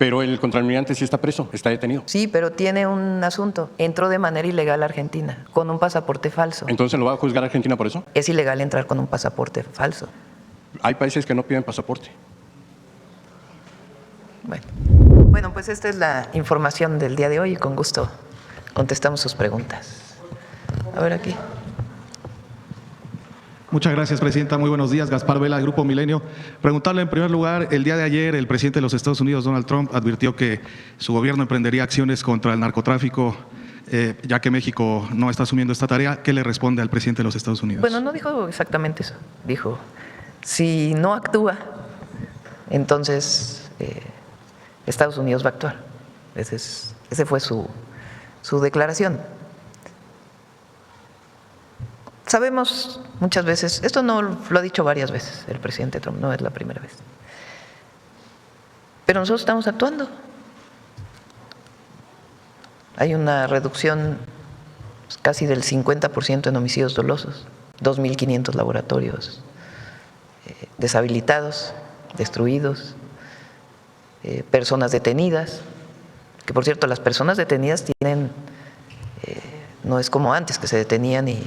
Pero el contraalmirante sí está preso, está detenido. Sí, pero tiene un asunto. Entró de manera ilegal a Argentina con un pasaporte falso. ¿Entonces lo va a juzgar Argentina por eso? Es ilegal entrar con un pasaporte falso. Hay países que no piden pasaporte. Bueno, pues esta es la información del día de hoy y con gusto contestamos sus preguntas. A ver aquí. Muchas gracias, presidenta. Muy buenos días. Gaspar Vela, Grupo Milenio. Preguntarle en primer lugar, el día de ayer el presidente de los Estados Unidos, Donald Trump, advirtió que su gobierno emprendería acciones contra el narcotráfico, ya que México no está asumiendo esta tarea. ¿Qué le responde al presidente de los Estados Unidos? Bueno, no dijo exactamente eso. Dijo, si no actúa, entonces Estados Unidos va a actuar. Ese fue su declaración. Sabemos muchas veces, esto no lo ha dicho varias veces el presidente Trump, no es la primera vez, pero nosotros estamos actuando. Hay una reducción casi del 50% en homicidios dolosos, 2.500 laboratorios deshabilitados, destruidos, personas detenidas, que por cierto las personas detenidas tienen, no es como antes que se detenían y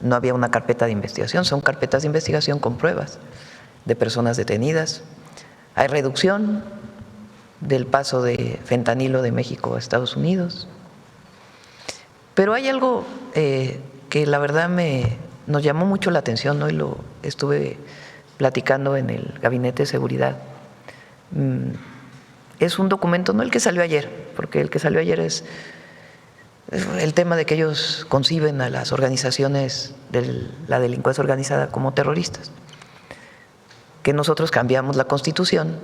no había una carpeta de investigación, son carpetas de investigación con pruebas de personas detenidas. Hay reducción del paso de fentanilo de México a Estados Unidos. Pero hay algo que la verdad nos llamó mucho la atención, ¿no? Y lo estuve platicando en el Gabinete de Seguridad. Es un documento, no el que salió ayer, porque el que salió ayer es el tema de que ellos conciben a las organizaciones de la delincuencia organizada como terroristas, que nosotros cambiamos la Constitución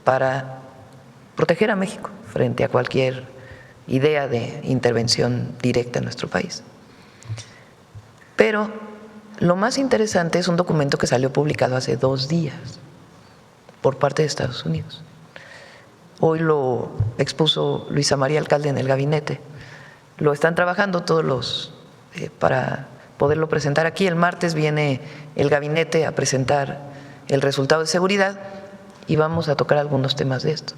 para proteger a México frente a cualquier idea de intervención directa en nuestro país. Pero lo más interesante es un documento que salió publicado hace 2 días por parte de Estados Unidos. Hoy lo expuso Luisa María Alcalde en el gabinete. Lo están trabajando todos para poderlo presentar aquí. El martes viene el gabinete a presentar el resultado de seguridad y vamos a tocar algunos temas de esto.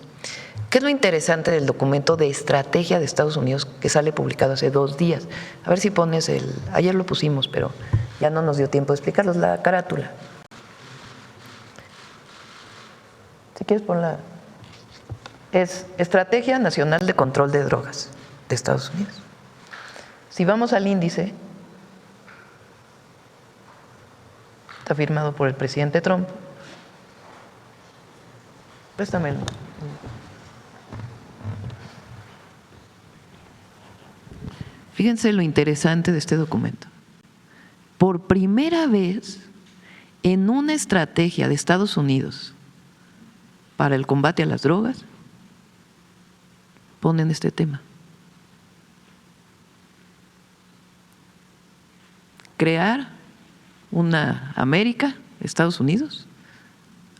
¿Qué es lo interesante del documento de estrategia de Estados Unidos que sale publicado hace 2 días? A ver si pones ayer lo pusimos, pero ya no nos dio tiempo de explicarlos, la carátula. Si quieres ponla. Es Estrategia Nacional de Control de Drogas de Estados Unidos. Si vamos al índice, está firmado por el presidente Trump. Préstamelo. Fíjense lo interesante de este documento. Por primera vez en una estrategia de Estados Unidos para el combate a las drogas, ponen este tema. Crear una América, Estados Unidos,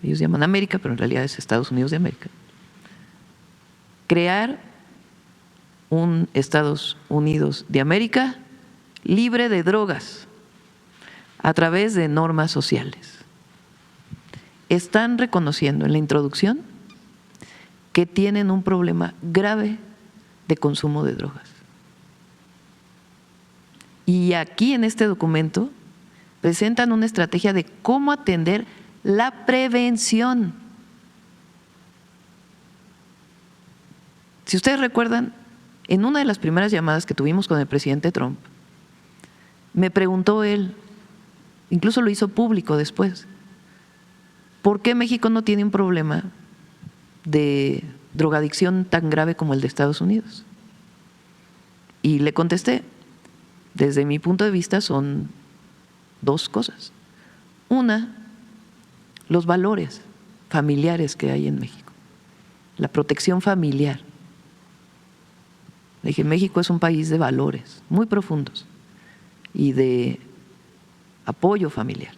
ellos llaman América, pero en realidad es Estados Unidos de América. Crear un Estados Unidos de América libre de drogas a través de normas sociales. Están reconociendo en la introducción que tienen un problema grave de consumo de drogas. Y aquí en este documento presentan una estrategia de cómo atender la prevención. Si ustedes recuerdan, en una de las primeras llamadas que tuvimos con el presidente Trump, me preguntó él, incluso lo hizo público después, ¿por qué México no tiene un problema de drogadicción tan grave como el de Estados Unidos? Y le contesté, desde mi punto de vista son 2 cosas. Una, los valores familiares que hay en México, la protección familiar. Le dije, México es un país de valores muy profundos y de apoyo familiar.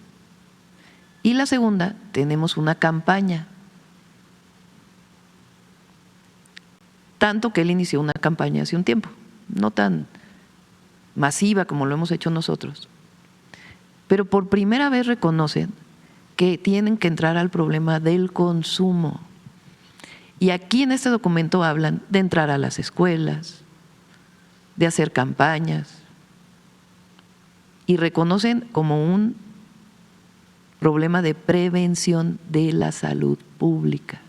Y la segunda, tenemos una campaña, tanto que él inició una campaña hace un tiempo, no tan masiva como lo hemos hecho nosotros, pero por primera vez reconocen que tienen que entrar al problema del consumo. Y aquí en este documento hablan de entrar a las escuelas, de hacer campañas, y reconocen como un problema de prevención de la salud pública.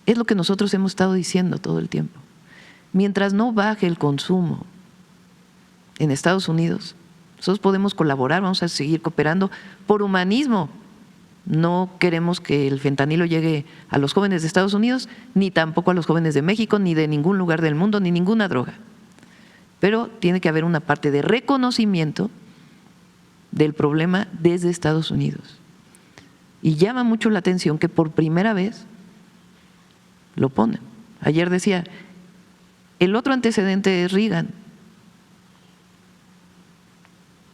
Es lo que nosotros hemos estado diciendo todo el tiempo. Mientras no baje el consumo en Estados Unidos, nosotros podemos colaborar, vamos a seguir cooperando por humanismo. No queremos que el fentanilo llegue a los jóvenes de Estados Unidos, ni tampoco a los jóvenes de México, ni de ningún lugar del mundo, ni ninguna droga. Pero tiene que haber una parte de reconocimiento del problema desde Estados Unidos. Y llama mucho la atención que por primera vez lo ponen. Ayer decía, el otro antecedente es Reagan,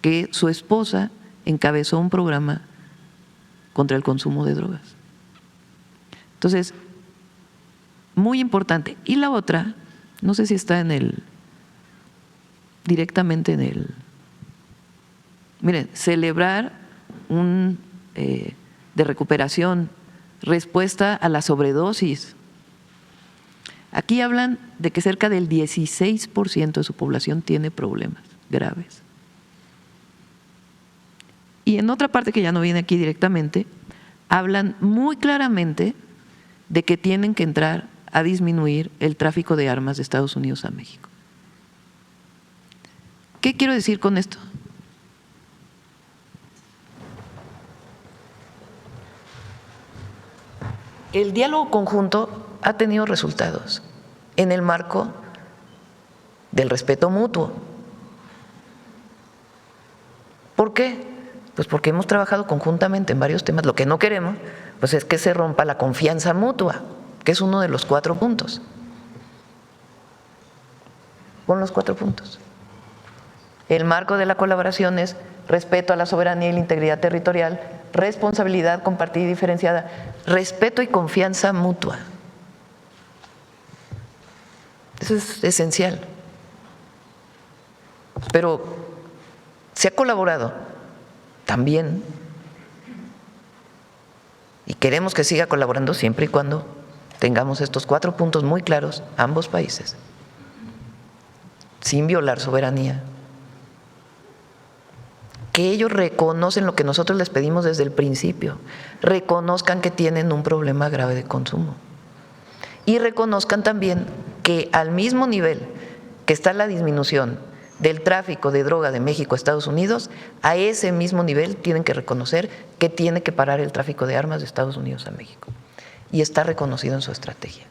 que su esposa encabezó un programa contra el consumo de drogas. Entonces, muy importante. Y la otra, no sé si está directamente en el… Miren, celebrar un de recuperación, respuesta a la sobredosis. Aquí hablan de que cerca del 16% de su población tiene problemas graves. Y en otra parte que ya no viene aquí directamente, hablan muy claramente de que tienen que entrar a disminuir el tráfico de armas de Estados Unidos a México. ¿Qué quiero decir con esto? El diálogo conjunto ha tenido resultados en el marco del respeto mutuo. ¿Por qué? Pues porque hemos trabajado conjuntamente en varios temas. Lo que no queremos, pues es que se rompa la confianza mutua, que es uno de los 4 puntos. Pon los 4 puntos. El marco de la colaboración es respeto a la soberanía y la integridad territorial, responsabilidad compartida y diferenciada, respeto y confianza mutua. Eso es esencial. Pero se ha colaborado también y queremos que siga colaborando siempre y cuando tengamos estos 4 puntos muy claros, ambos países, sin violar soberanía. Que ellos reconocen lo que nosotros les pedimos desde el principio, reconozcan que tienen un problema grave de consumo y reconozcan también que al mismo nivel que está la disminución del tráfico de droga de México a Estados Unidos, a ese mismo nivel tienen que reconocer que tiene que parar el tráfico de armas de Estados Unidos a México. Y está reconocido en su estrategia.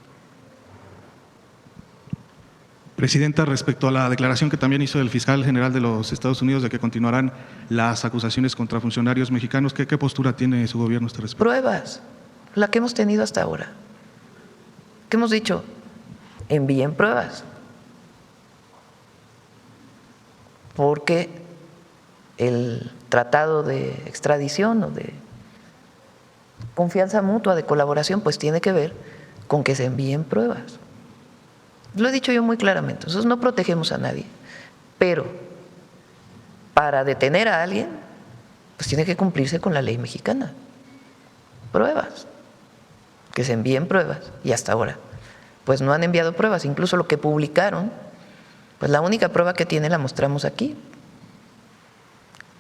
Presidenta, respecto a la declaración que también hizo el fiscal general de los Estados Unidos de que continuarán las acusaciones contra funcionarios mexicanos, ¿qué postura tiene su gobierno a este respecto? Pruebas, la que hemos tenido hasta ahora. ¿Qué hemos dicho? Envíen pruebas. Porque el tratado de extradición o de confianza mutua, de colaboración, pues tiene que ver con que se envíen pruebas. Lo he dicho yo muy claramente, nosotros no protegemos a nadie, pero para detener a alguien, pues tiene que cumplirse con la ley mexicana. Pruebas, que se envíen pruebas, y hasta ahora, pues no han enviado pruebas, incluso lo que publicaron, pues la única prueba que tiene la mostramos aquí,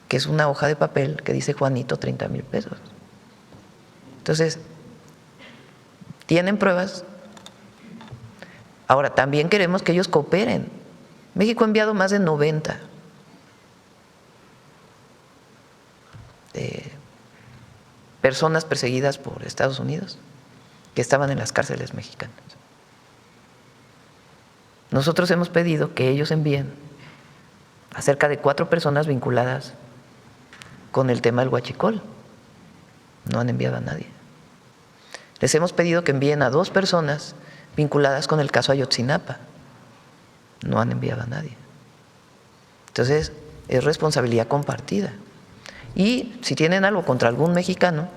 que es una hoja de papel que dice Juanito 30,000 pesos. Entonces, ¿tienen pruebas? Ahora, también queremos que ellos cooperen. México ha enviado más de 90 personas perseguidas por Estados Unidos que estaban en las cárceles mexicanas. Nosotros hemos pedido que ellos envíen a cerca de 4 personas vinculadas con el tema del huachicol. No han enviado a nadie. Les hemos pedido que envíen a 2 personas vinculadas con el caso Ayotzinapa. No han enviado a nadie. Entonces, es responsabilidad compartida. Y si tienen algo contra algún mexicano,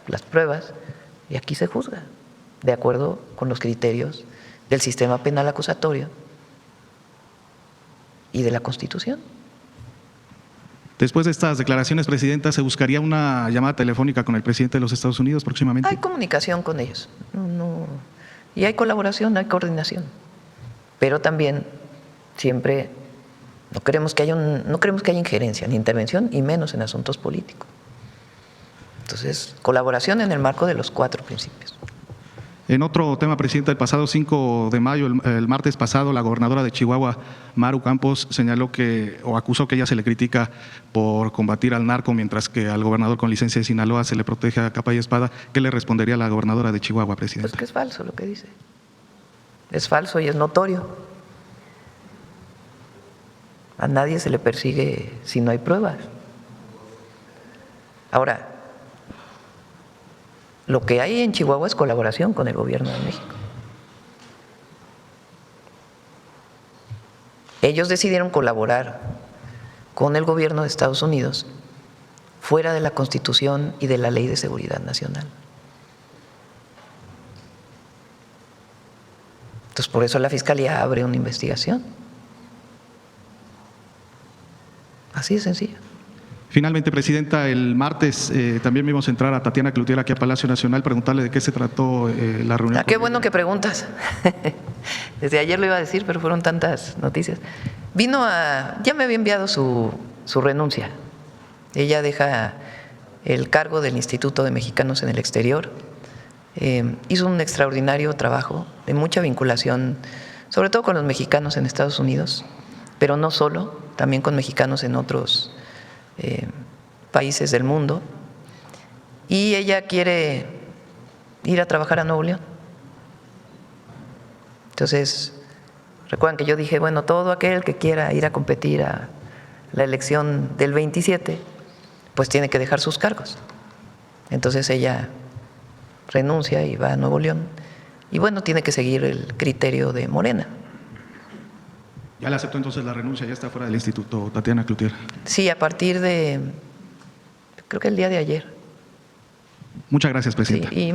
las pruebas, y aquí se juzga, de acuerdo con los criterios del sistema penal acusatorio y de la Constitución. Después de estas declaraciones, Presidenta, ¿se buscaría una llamada telefónica con el presidente de los Estados Unidos próximamente? Hay comunicación con ellos, y hay colaboración, hay coordinación, pero también siempre no queremos que haya injerencia ni intervención, y menos en asuntos políticos. Entonces, colaboración en el marco de los 4 principios. En otro tema, Presidenta, el pasado 5 de mayo, el martes pasado, la gobernadora de Chihuahua, Maru Campos, señaló o acusó que ella se le critica por combatir al narco, mientras que al gobernador con licencia de Sinaloa se le protege a capa y espada. ¿Qué le respondería a la gobernadora de Chihuahua, Presidenta? Pues que es falso lo que dice. Es falso y es notorio. A nadie se le persigue si no hay pruebas. Ahora, lo que hay en Chihuahua es colaboración con el gobierno de México. Ellos decidieron colaborar con el gobierno de Estados Unidos fuera de la Constitución y de la Ley de Seguridad Nacional. Entonces, por eso la Fiscalía abre una investigación. Así de sencillo. Finalmente, Presidenta, el martes también vimos entrar a Tatiana Cloutier aquí a Palacio Nacional, preguntarle de qué se trató la reunión. Qué bueno que preguntas. Desde ayer lo iba a decir, pero fueron tantas noticias. Ya me había enviado su renuncia. Ella deja el cargo del Instituto de Mexicanos en el Exterior. Hizo un extraordinario trabajo de mucha vinculación, sobre todo con los mexicanos en Estados Unidos, pero no solo, también con mexicanos en otros países del mundo, y ella quiere ir a trabajar a Nuevo León. Entonces, recuerdan que yo dije, bueno, todo aquel que quiera ir a competir a la elección del 27, pues tiene que dejar sus cargos. Entonces ella renuncia y va a Nuevo León, y bueno, tiene que seguir el criterio de Morena. ¿Ya le aceptó entonces la renuncia? ¿Ya está fuera del instituto, Tatiana Cloutier? Sí, a partir de, creo que el día de ayer. Muchas gracias, Presidenta. Sí, y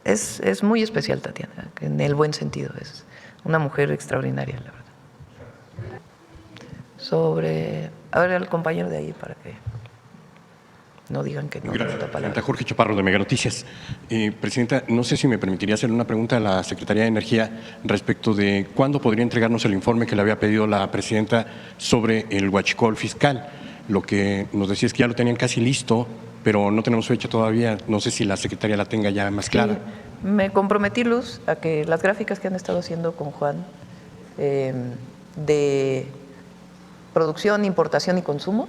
es muy especial Tatiana, en el buen sentido. Es una mujer extraordinaria, la verdad. A ver, al compañero de ahí para que no digan que no. Gracias, Presidenta. Jorge Chaparro, de Mega Noticias. Presidenta, no sé si me permitiría hacer una pregunta a la Secretaría de Energía respecto de cuándo podría entregarnos el informe que le había pedido la Presidenta sobre el huachicol fiscal. Lo que nos decía es que ya lo tenían casi listo, pero no tenemos fecha todavía. No sé si la Secretaría la tenga ya más clara. Sí, me comprometí, Luz, a que las gráficas que han estado haciendo con Juan de producción, importación y consumo,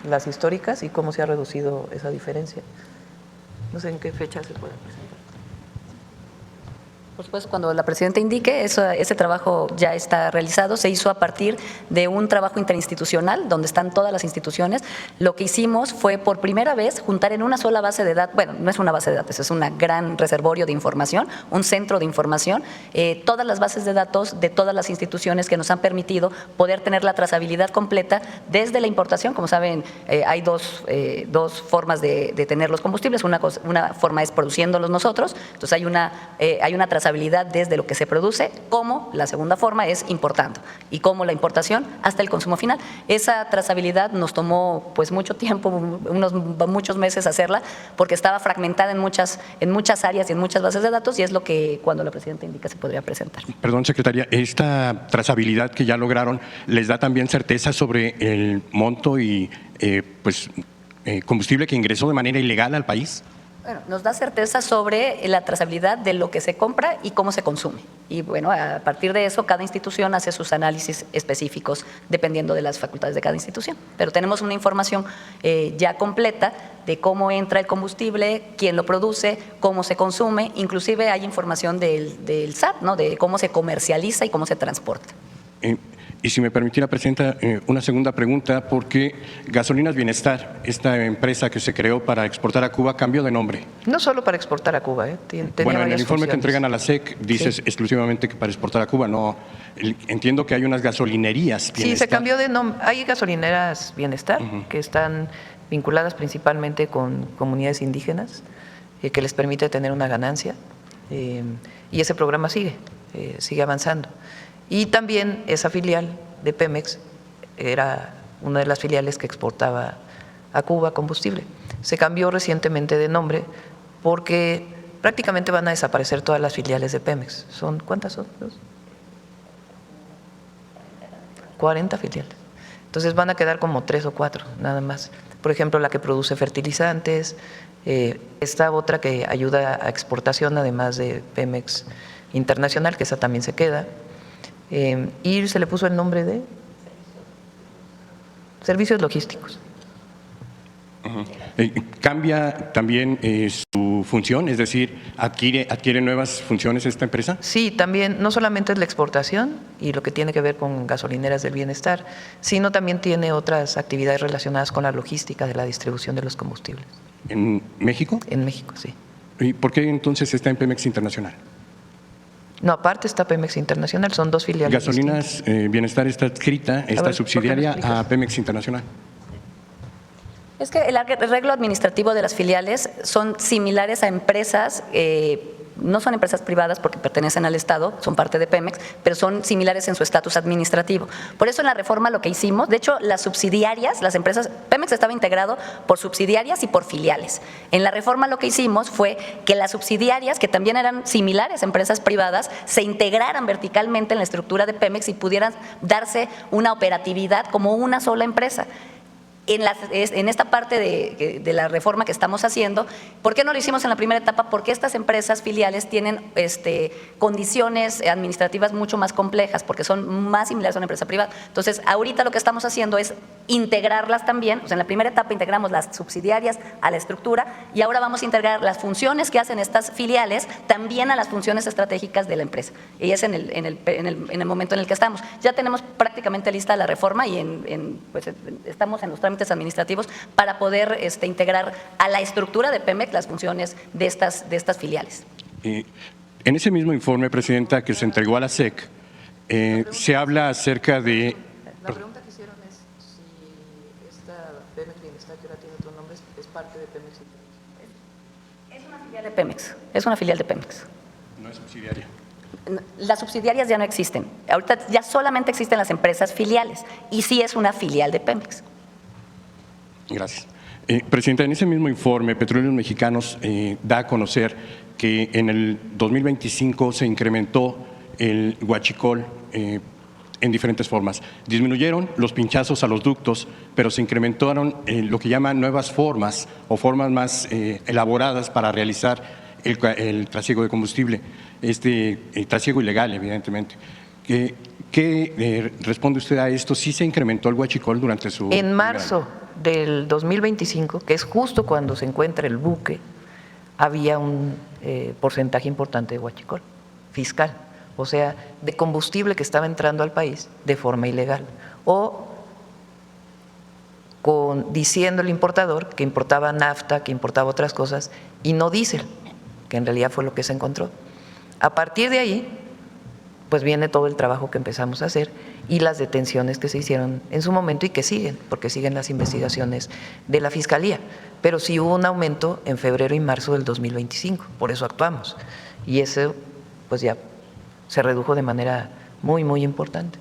las históricas y cómo se ha reducido esa diferencia. No sé en qué fecha se puede presentar. Por supuesto, cuando la Presidenta indique, ese trabajo ya está realizado. Se hizo a partir de un trabajo interinstitucional donde están todas las instituciones. Lo que hicimos fue por primera vez juntar en una sola base de datos, bueno, no es una base de datos, es un gran reservorio de información, un centro de información, todas las bases de datos de todas las instituciones que nos han permitido poder tener la trazabilidad completa desde la importación. Como saben, hay dos formas de tener los combustibles. Una forma es produciéndolos nosotros, entonces hay una trazabilidad desde lo que se produce, como la segunda forma es importando, y como la importación hasta el consumo final. Esa trazabilidad nos tomó pues mucho tiempo, muchos meses hacerla, porque estaba fragmentada en muchas áreas y en muchas bases de datos, y es lo que cuando la Presidenta indica se podría presentar. Perdón, Secretaria, esta trazabilidad que ya lograron, ¿les da también certeza sobre el monto y combustible que ingresó de manera ilegal al país? Bueno, nos da certeza sobre la trazabilidad de lo que se compra y cómo se consume. Y bueno, a partir de eso, cada institución hace sus análisis específicos dependiendo de las facultades de cada institución. Pero tenemos una información ya completa de cómo entra el combustible, quién lo produce, cómo se consume. Inclusive hay información del SAT, ¿no?, de cómo se comercializa y cómo se transporta. Y si me permitiera, Presidenta, una segunda pregunta, porque Gasolinas Bienestar, esta empresa que se creó para exportar a Cuba, cambió de nombre. No solo para exportar a Cuba, tenía bueno, en el varias informe que funciones. entregan a la SEC dices Sí. exclusivamente que para exportar a Cuba. No, entiendo que hay unas gasolinerías Bienestar. Sí, se cambió de nombre. Hay gasolineras Bienestar que están vinculadas principalmente con comunidades indígenas, que les permite tener una ganancia, y ese programa sigue avanzando. Y también esa filial de Pemex era una de las filiales que exportaba a Cuba combustible. Se cambió recientemente de nombre porque prácticamente van a desaparecer todas las filiales de Pemex. ¿Cuántas son? 40 filiales. Entonces van a quedar como 3 o 4 nada más. Por ejemplo, la que produce fertilizantes, esta otra que ayuda a exportación, además de Pemex Internacional, que esa también se queda. Y se le puso el nombre de Servicios Logísticos. ¿Cambia también su función? Es decir, ¿adquiere nuevas funciones esta empresa? Sí, también, no solamente es la exportación y lo que tiene que ver con gasolineras del bienestar, sino también tiene otras actividades relacionadas con la logística de la distribución de los combustibles. ¿En México? En México, sí. ¿Y por qué entonces está en Pemex Internacional? No, aparte está Pemex Internacional, son 2 filiales. Gasolinas Bienestar está adscrita, está ¿por qué no subsidiaria explicas? a Pemex Internacional. Es que el arreglo administrativo de las filiales son similares a empresas, no son empresas privadas porque pertenecen al Estado, son parte de Pemex, pero son similares en su estatus administrativo. Por eso en la reforma lo que hicimos, de hecho las subsidiarias, las empresas, Pemex estaba integrado por subsidiarias y por filiales. En la reforma lo que hicimos fue que las subsidiarias, que también eran similares a empresas privadas, se integraran verticalmente en la estructura de Pemex y pudieran darse una operatividad como una sola empresa. En esta parte de la reforma que estamos haciendo, ¿por qué no lo hicimos en la primera etapa? Porque estas empresas filiales tienen condiciones administrativas mucho más complejas, porque son más similares a una empresa privada. Entonces, ahorita lo que estamos haciendo es integrarlas también. O sea, en la primera etapa integramos las subsidiarias a la estructura y ahora vamos a integrar las funciones que hacen estas filiales también a las funciones estratégicas de la empresa. Y es en el momento en el que estamos. Ya tenemos prácticamente lista la reforma y pues, estamos en los trámites administrativos para poder integrar a la estructura de Pemex las funciones de estas filiales. En ese mismo informe, Presidenta, que se entregó a la SEC, se habla acerca de… La pregunta que hicieron es si esta Pemex Bienestar, que ahora tiene otro nombre, es parte de Pemex. Es una filial de Pemex, es una filial de Pemex. No es subsidiaria. Las subsidiarias ya no existen. Ahorita ya solamente existen las empresas filiales y sí es una filial de Pemex. Gracias. Presidenta, en ese mismo informe, Petróleos Mexicanos da a conocer que en el 2025 se incrementó el huachicol en diferentes formas. Disminuyeron los pinchazos a los ductos, pero se incrementaron lo que llaman nuevas formas o formas más elaboradas para realizar el trasiego de combustible, trasiego ilegal, evidentemente. ¿Qué responde usted a esto? ¿Sí se incrementó el huachicol durante su… En marzo del 2025, que es justo cuando se encuentra el buque, había un porcentaje importante de huachicol fiscal, o sea, de combustible que estaba entrando al país de forma ilegal, o diciendo el importador que importaba nafta, que importaba otras cosas, y no diésel, que en realidad fue lo que se encontró. A partir de ahí, pues viene todo el trabajo que empezamos a hacer y las detenciones que se hicieron en su momento y que siguen, porque siguen las investigaciones de la Fiscalía. Pero sí hubo un aumento en febrero y marzo del 2025, por eso actuamos. Y eso pues ya se redujo de manera muy, muy importante.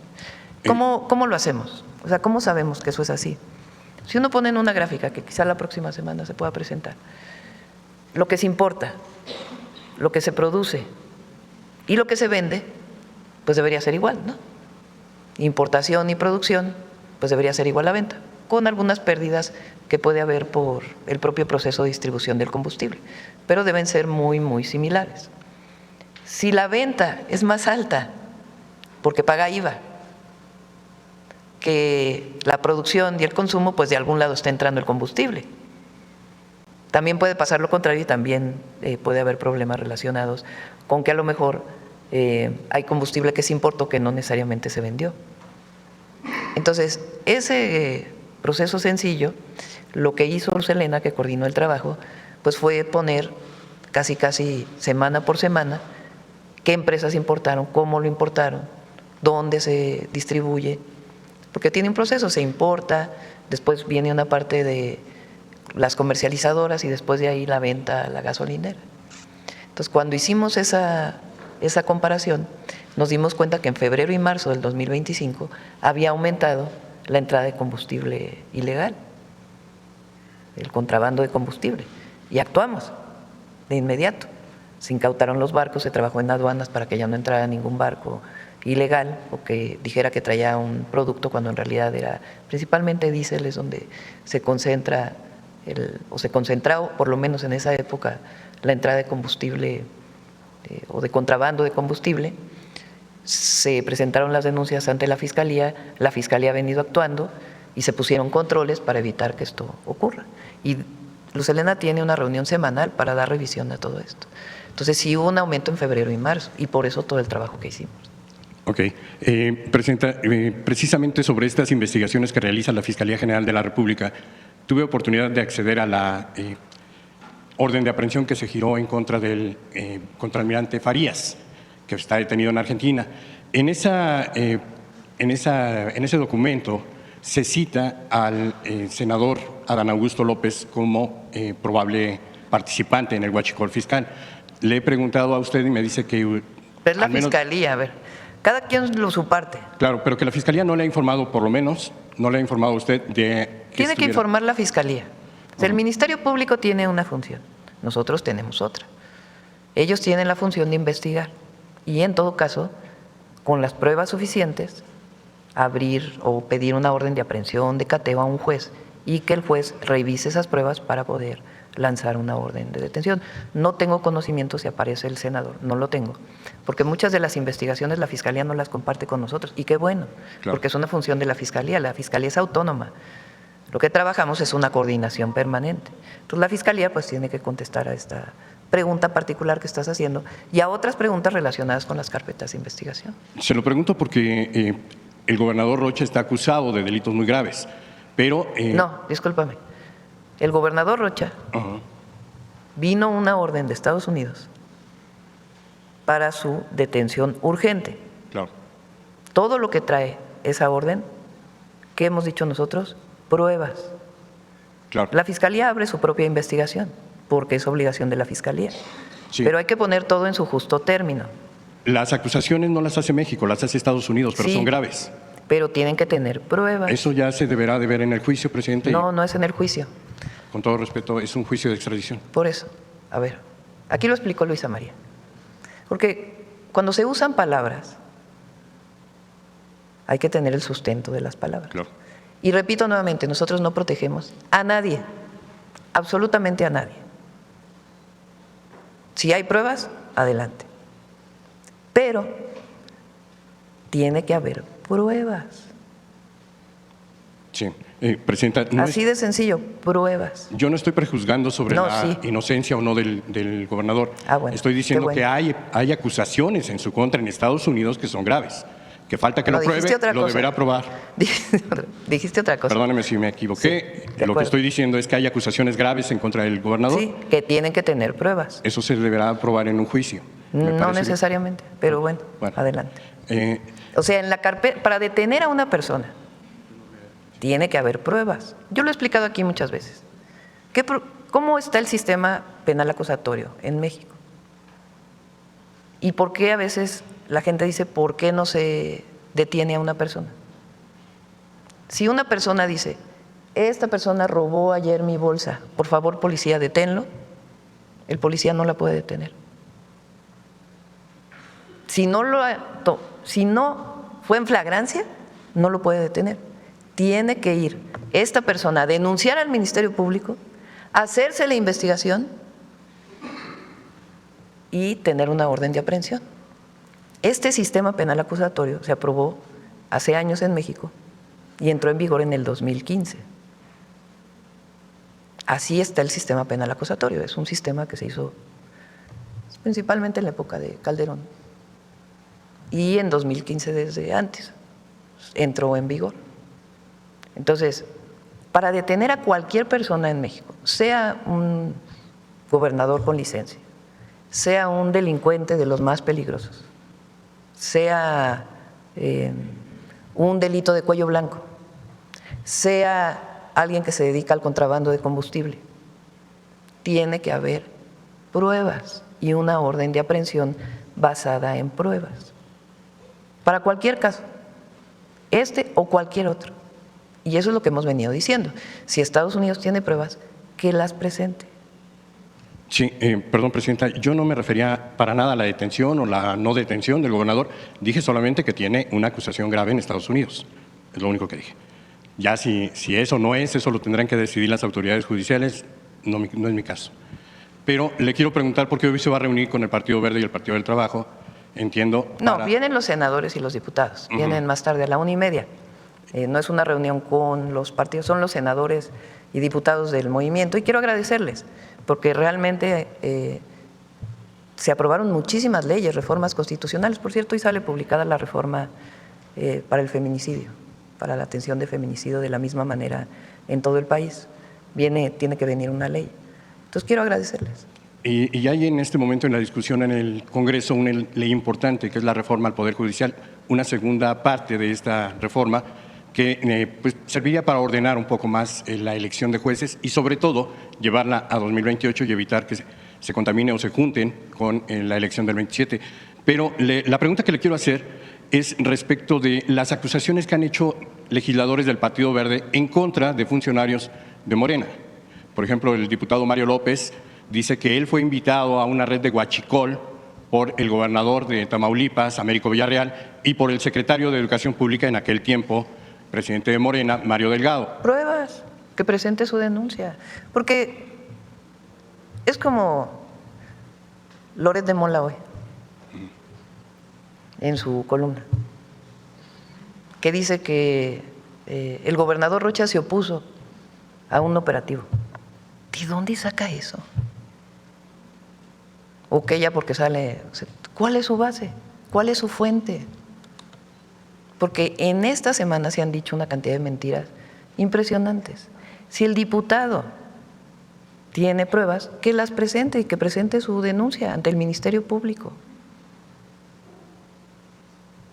¿Cómo lo hacemos? O sea, ¿cómo sabemos que eso es así? Si uno pone en una gráfica que quizá la próxima semana se pueda presentar, lo que se importa, lo que se produce y lo que se vende, pues debería ser igual, ¿no? Importación y producción, pues debería ser igual a venta, con algunas pérdidas que puede haber por el propio proceso de distribución del combustible, pero deben ser muy, muy similares. Si la venta es más alta, porque paga IVA, que la producción y el consumo, pues de algún lado está entrando el combustible. También puede pasar lo contrario y también puede haber problemas relacionados con que a lo mejor hay combustible que se importó que no necesariamente se vendió. Entonces, ese proceso sencillo, lo que hizo Luz Helena, que coordinó el trabajo, pues fue poner casi semana por semana qué empresas importaron, cómo lo importaron, dónde se distribuye, porque tiene un proceso, se importa, después viene una parte de las comercializadoras y después de ahí la venta a la gasolinera. Entonces, cuando hicimos esa comparación, nos dimos cuenta que en febrero y marzo del 2025 había aumentado la entrada de combustible ilegal, el contrabando de combustible. Y actuamos de inmediato. Se incautaron los barcos, se trabajó en aduanas para que ya no entrara ningún barco ilegal o que dijera que traía un producto cuando en realidad era principalmente diésel, es donde se concentra o se concentraba, por lo menos en esa época, la entrada de combustible o de contrabando de combustible. Se presentaron las denuncias ante la Fiscalía ha venido actuando y se pusieron controles para evitar que esto ocurra. Y Luz Helena tiene una reunión semanal para dar revisión a todo esto. Entonces sí hubo un aumento en febrero y marzo y por eso todo el trabajo que hicimos. Ok. Presidenta, precisamente sobre estas investigaciones que realiza la Fiscalía General de la República, tuve oportunidad de acceder a la orden de aprehensión que se giró en contra del contraalmirante Farías, que está detenido en Argentina. En ese documento se cita al senador Adán Augusto López como probable participante en el huachicol fiscal. Le he preguntado a usted y me dice que… Es la al menos, Fiscalía, a ver, cada quien su parte. claro, pero que la Fiscalía no le ha informado, por lo menos, no le ha informado a usted de… Tiene que informar la Fiscalía. O sea, el Ministerio Público tiene una función, nosotros tenemos otra. Ellos tienen la función de investigar y en todo caso, con las pruebas suficientes, abrir o pedir una orden de aprehensión, de cateo a un juez y que el juez revise esas pruebas para poder lanzar una orden de detención. No tengo conocimiento si aparece el senador, no lo tengo, porque muchas de las investigaciones la Fiscalía no las comparte con nosotros y qué bueno, claro, porque es una función de la Fiscalía es autónoma. Lo que trabajamos es una coordinación permanente. Entonces la Fiscalía pues tiene que contestar a esta pregunta particular que estás haciendo y a otras preguntas relacionadas con las carpetas de investigación. Se lo pregunto porque el gobernador Rocha está acusado de delitos muy graves, pero… No, discúlpame. El gobernador Rocha vino una orden de Estados Unidos para su detención urgente. Claro. Todo lo que trae esa orden, ¿qué hemos dicho nosotros? Pruebas. Claro. La Fiscalía abre su propia investigación, porque es obligación de la Fiscalía. Sí. Pero hay que poner todo en su justo término. Las acusaciones no las hace México, las hace Estados Unidos, pero Sí, son graves. pero tienen que tener pruebas. Eso ya se deberá de ver en el juicio, presidente. No, no es en el juicio. Con todo respeto, es un juicio de extradición. Por eso, a ver, aquí lo explicó Luisa María. Porque cuando se usan palabras, hay que tener el sustento de las palabras. Claro. Y repito nuevamente, nosotros no protegemos a nadie, absolutamente a nadie. Si hay pruebas, adelante. Pero tiene que haber pruebas. Sí. Presidenta, Así de sencillo, pruebas. yo no estoy prejuzgando sobre No, la sí. inocencia o no del gobernador. Bueno, estoy diciendo qué bueno. que hay acusaciones en su contra en Estados Unidos que son graves. Que falta que No, lo dijiste pruebe, otra lo cosa. deberá probar. Dijiste otra cosa. Perdóneme si me equivoqué. Sí, de lo acuerdo. que estoy diciendo es que hay acusaciones graves en contra del gobernador. Sí, que tienen que tener pruebas. Eso se deberá probar en un juicio. Me No parece necesariamente, pero bueno, Bueno. adelante. bien. O sea, en la carpeta, para detener a una persona, tiene que haber pruebas. Yo lo he explicado aquí muchas veces. ¿Cómo está el sistema penal acusatorio en México? ¿Y por qué a veces la gente dice, ¿por qué no se detiene a una persona? Si una persona dice, esta persona robó ayer mi bolsa, por favor, policía, deténlo, el policía no la puede detener. Si no fue en flagrancia, no lo puede detener. Tiene que ir esta persona a denunciar al Ministerio Público, hacerse la investigación y tener una orden de aprehensión. Este sistema penal acusatorio se aprobó hace años en México y entró en vigor en el 2015. Así está el sistema penal acusatorio. Es un sistema que se hizo principalmente en la época de Calderón y en 2015 desde antes entró en vigor. Entonces, para detener a cualquier persona en México, sea un gobernador con licencia, sea un delincuente de los más peligrosos, sea un delito de cuello blanco, sea alguien que se dedica al contrabando de combustible, tiene que haber pruebas y una orden de aprehensión basada en pruebas. Para cualquier caso, este o cualquier otro. Y eso es lo que hemos venido diciendo. Si Estados Unidos tiene pruebas, que las presente. Sí, perdón, Presidenta, yo no me refería para nada a la detención o la no detención del gobernador. Dije solamente que tiene una acusación grave en Estados Unidos. Es lo único que dije. Ya si eso no es, eso lo tendrán que decidir las autoridades judiciales, no es mi caso. Pero le quiero preguntar por qué hoy se va a reunir con el Partido Verde y el Partido del Trabajo. Entiendo. No, vienen los senadores y los diputados. Vienen más tarde a la 1:30. No es una reunión con los partidos, son los senadores y diputados del movimiento. Y quiero agradecerles, porque realmente se aprobaron muchísimas leyes, reformas constitucionales. Por cierto, hoy sale publicada la reforma para el feminicidio, para la atención de feminicidio de la misma manera en todo el país. Tiene que venir una ley. Entonces quiero agradecerles. Y hay en este momento en la discusión en el Congreso una ley importante que es la reforma al Poder Judicial, una segunda parte de esta reforma que pues, serviría para ordenar un poco más la elección de jueces y sobre todo llevarla a 2028 y evitar que se contamine o se junten con la elección del 27. Pero la pregunta que le quiero hacer es respecto de las acusaciones que han hecho legisladores del Partido Verde en contra de funcionarios de Morena. Por ejemplo, el diputado Mario López dice que él fue invitado a una red de huachicol por el gobernador de Tamaulipas, Américo Villarreal, y por el secretario de Educación Pública en aquel tiempo, presidente de Morena, Mario Delgado. Pruebas, que presente su denuncia. Porque es como Loret de Mola hoy, en su columna, que dice que el gobernador Rocha se opuso a un operativo. ¿De dónde saca eso? O que ella porque sale… ¿Cuál es su base? ¿Cuál es su fuente? Porque en esta semana se han dicho una cantidad de mentiras impresionantes. Si el diputado tiene pruebas, que las presente y que presente su denuncia ante el Ministerio Público.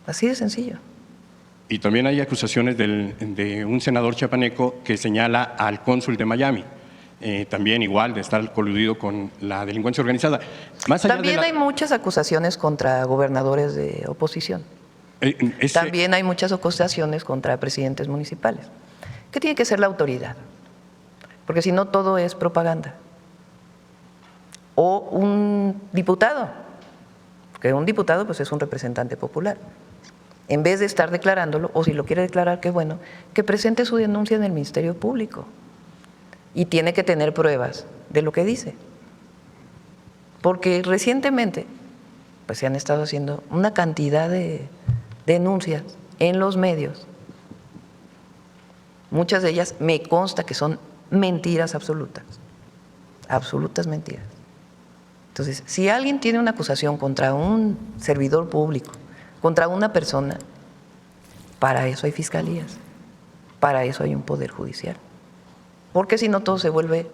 Así de sencillo. Y también hay acusaciones de un senador chiapaneco que señala al cónsul de Miami, también igual de estar coludido con la delincuencia organizada. Más allá también hay muchas acusaciones contra gobernadores de oposición. También hay muchas acusaciones contra presidentes municipales. ¿Qué tiene que ser la autoridad? Porque si no, todo es propaganda. O un diputado, porque un diputado pues es un representante popular. En vez de estar declarándolo, o si lo quiere declarar, qué bueno, que presente su denuncia en el Ministerio Público. Y tiene que tener pruebas de lo que dice. Porque recientemente pues se han estado haciendo una cantidad de denuncias en los medios. Muchas de ellas me consta que son mentiras absolutas, absolutas mentiras. Entonces, si alguien tiene una acusación contra un servidor público, contra una persona, para eso hay fiscalías, para eso hay un poder judicial. Porque si no, todo se vuelve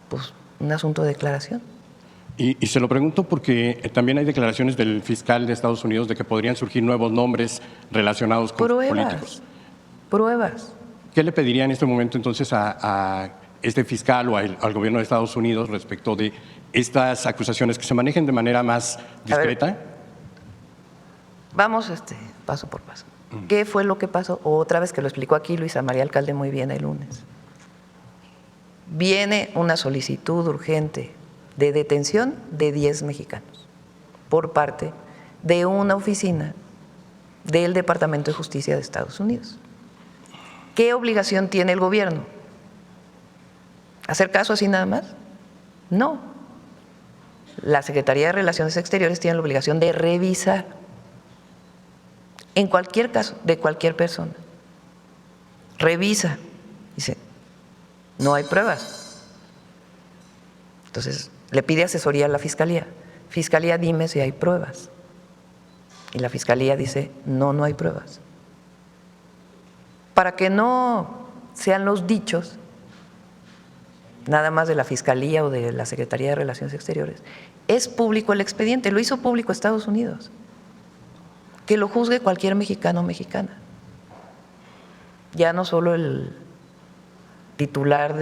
pues, un asunto de declaración. Y se lo pregunto porque también hay declaraciones del fiscal de Estados Unidos de que podrían surgir nuevos nombres relacionados con políticos. Pruebas. ¿Qué le pediría en este momento entonces a este fiscal o al gobierno de Estados Unidos respecto de estas acusaciones que se manejen de manera más discreta? Vamos paso por paso. ¿Qué fue lo que pasó? Otra vez que lo explicó aquí Luisa María Alcalde muy bien el lunes. Viene una solicitud urgente de detención de 10 mexicanos por parte de una oficina del Departamento de Justicia de Estados Unidos. ¿Qué obligación tiene el gobierno? ¿Hacer caso así nada más? No. La Secretaría de Relaciones Exteriores tiene la obligación de revisar en cualquier caso de cualquier persona. Revisa. Dice, no hay pruebas. Entonces, le pide asesoría a la Fiscalía. Fiscalía, dime si hay pruebas. Y la Fiscalía dice, no hay pruebas. Para que no sean los dichos nada más de la Fiscalía o de la Secretaría de Relaciones Exteriores, es público el expediente, lo hizo público Estados Unidos. Que lo juzgue cualquier mexicano o mexicana. Ya no solo el titular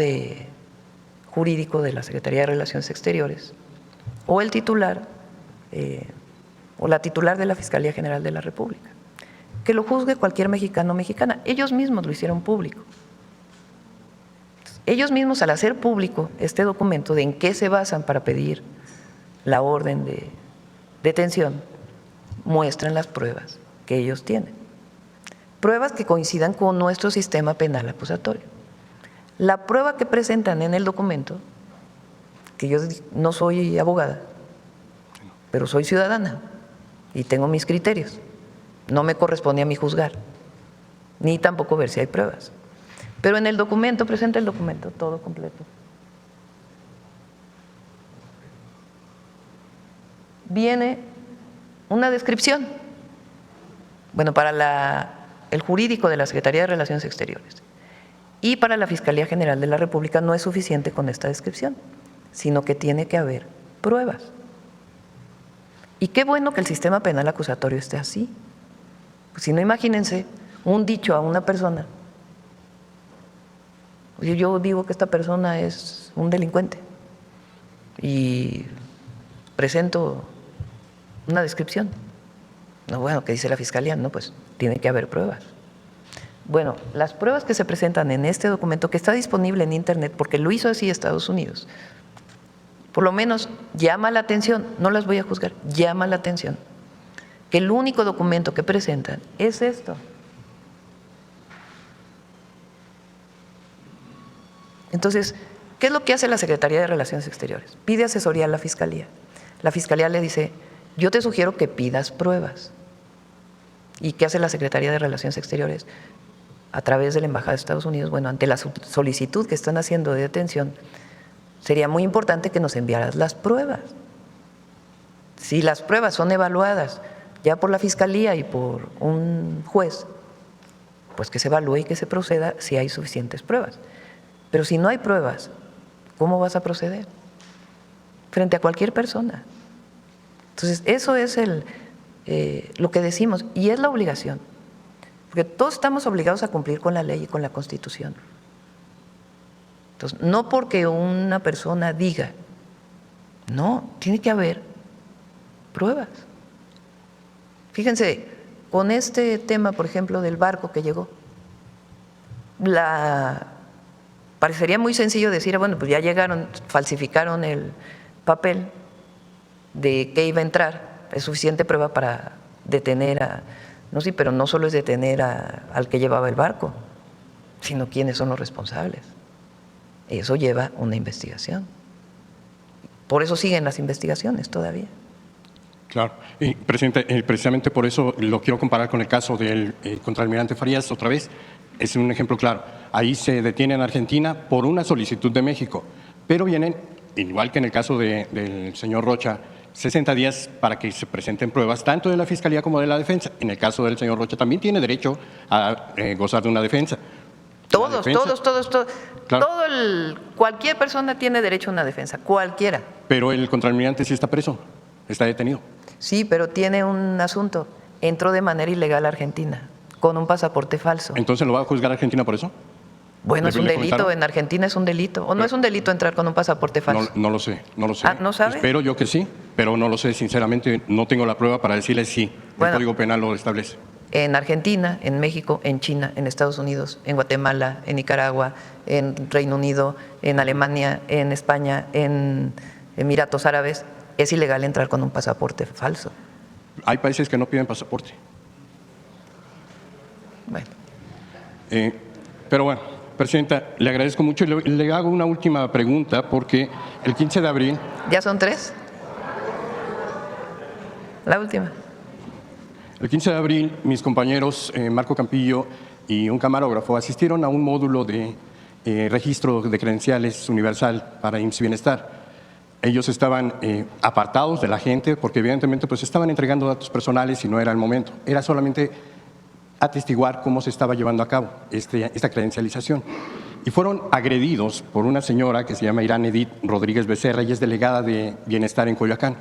jurídico de la Secretaría de Relaciones Exteriores o el titular o la titular de la Fiscalía General de la República. Que lo juzgue cualquier mexicano o mexicana. Ellos mismos lo hicieron público. Ellos mismos, al hacer público este documento de en qué se basan para pedir la orden de detención, muestran las pruebas que ellos tienen. Pruebas que coincidan con nuestro sistema penal acusatorio. La prueba que presentan en el documento, que yo no soy abogada, pero soy ciudadana y tengo mis criterios, no me corresponde a mí juzgar, ni tampoco ver si hay pruebas. Pero en el documento, presenta el documento todo completo. Viene una descripción, bueno, para el jurídico de la Secretaría de Relaciones Exteriores y para la Fiscalía General de la República no es suficiente con esta descripción, sino que tiene que haber pruebas. Y qué bueno que el sistema penal acusatorio esté así. Pues si no, imagínense un dicho a una persona. Yo digo que esta persona es un delincuente y presento una descripción. No, bueno, ¿qué dice la Fiscalía? No, pues tiene que haber pruebas. Bueno, las pruebas que se presentan en este documento, que está disponible en Internet, porque lo hizo así Estados Unidos, por lo menos llama la atención, no las voy a juzgar, llama la atención, que el único documento que presentan es esto. Entonces, ¿qué es lo que hace la Secretaría de Relaciones Exteriores? Pide asesoría a la Fiscalía. La Fiscalía le dice, yo te sugiero que pidas pruebas. ¿Y qué hace la Secretaría de Relaciones Exteriores? A través de la Embajada de Estados Unidos, bueno, ante la solicitud que están haciendo de detención, sería muy importante que nos enviaras las pruebas. Si las pruebas son evaluadas ya por la Fiscalía y por un juez, pues que se evalúe y que se proceda si hay suficientes pruebas. Pero si no hay pruebas, ¿cómo vas a proceder? Frente a cualquier persona. Entonces, eso es lo que decimos y es la obligación. Porque todos estamos obligados a cumplir con la ley y con la Constitución. Entonces, no porque una persona diga, no, tiene que haber pruebas. Fíjense, con este tema, por ejemplo, del barco que llegó, parecería muy sencillo decir, bueno, pues ya llegaron, falsificaron el papel de que iba a entrar, es suficiente prueba para detener no, sí, pero no solo es detener al que llevaba el barco, sino quiénes son los responsables. Eso lleva una investigación. Por eso siguen las investigaciones todavía. Claro. Presidente, precisamente por eso lo quiero comparar con el caso del contraalmirante Farías otra vez. Es un ejemplo claro. Ahí se detiene en Argentina por una solicitud de México, pero vienen, igual que en el caso del señor Rocha, 60 días para que se presenten pruebas, tanto de la Fiscalía como de la defensa. En el caso del señor Rocha también tiene derecho a gozar de una defensa. Todos. Claro. Cualquier persona tiene derecho a una defensa, cualquiera. Pero el contraalmirante sí está preso, está detenido. Sí, pero tiene un asunto. Entró de manera ilegal a Argentina, con un pasaporte falso. ¿Entonces lo va a juzgar Argentina por eso? Bueno, es un delito, comentaron? en Argentina es un delito. ¿O no es un delito entrar con un pasaporte falso? No lo sé. Ah, ¿no sabe? Espero yo que sí, pero no lo sé, sinceramente, no tengo la prueba para decirle sí. Bueno, el Código Penal lo establece. En Argentina, en México, en China, en Estados Unidos, en Guatemala, en Nicaragua, en Reino Unido, en Alemania, en España, en Emiratos Árabes, es ilegal entrar con un pasaporte falso. Hay países que no piden pasaporte. Bueno. Pero bueno, Presidenta, le agradezco mucho y le hago una última pregunta porque el 15 de abril… ¿Ya son 3? La última. El 15 de abril, mis compañeros Marco Campillo y un camarógrafo asistieron a un módulo de registro de credenciales universal para IMSS Bienestar. Ellos estaban apartados de la gente porque evidentemente pues estaban entregando datos personales y no era el momento. Era solamente atestiguar cómo se estaba llevando a cabo esta credencialización. Y fueron agredidos por una señora que se llama Irán Edith Rodríguez Becerra y es delegada de Bienestar en Coyoacán.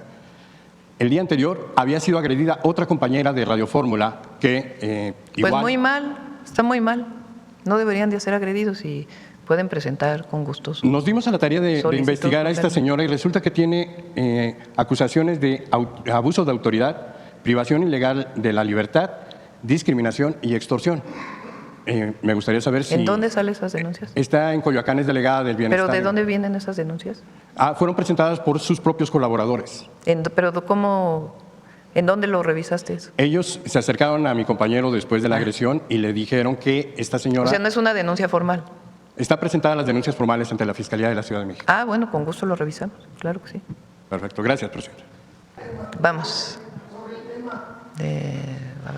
El día anterior había sido agredida otra compañera de Radio Fórmula que igual… Pues muy mal, está muy mal. No deberían de ser agredidos y pueden presentar con gusto su… Nos dimos a la tarea de investigar a esta señora y resulta que tiene acusaciones de abuso de autoridad, privación ilegal de la libertad, discriminación y extorsión. Me gustaría saber si... ¿En dónde salen esas denuncias? Está en Coyoacán, es delegada del Bienestar. ¿Pero de dónde vienen esas denuncias? Fueron presentadas por sus propios colaboradores. ¿Pero cómo, en dónde lo revisaste eso? Ellos se acercaron a mi compañero después de la agresión y le dijeron que esta señora... O sea, no es una denuncia formal. Está presentada las denuncias formales ante la Fiscalía de la Ciudad de México. Bueno, con gusto lo revisamos, claro que sí. Perfecto, gracias, presidente. Vamos. A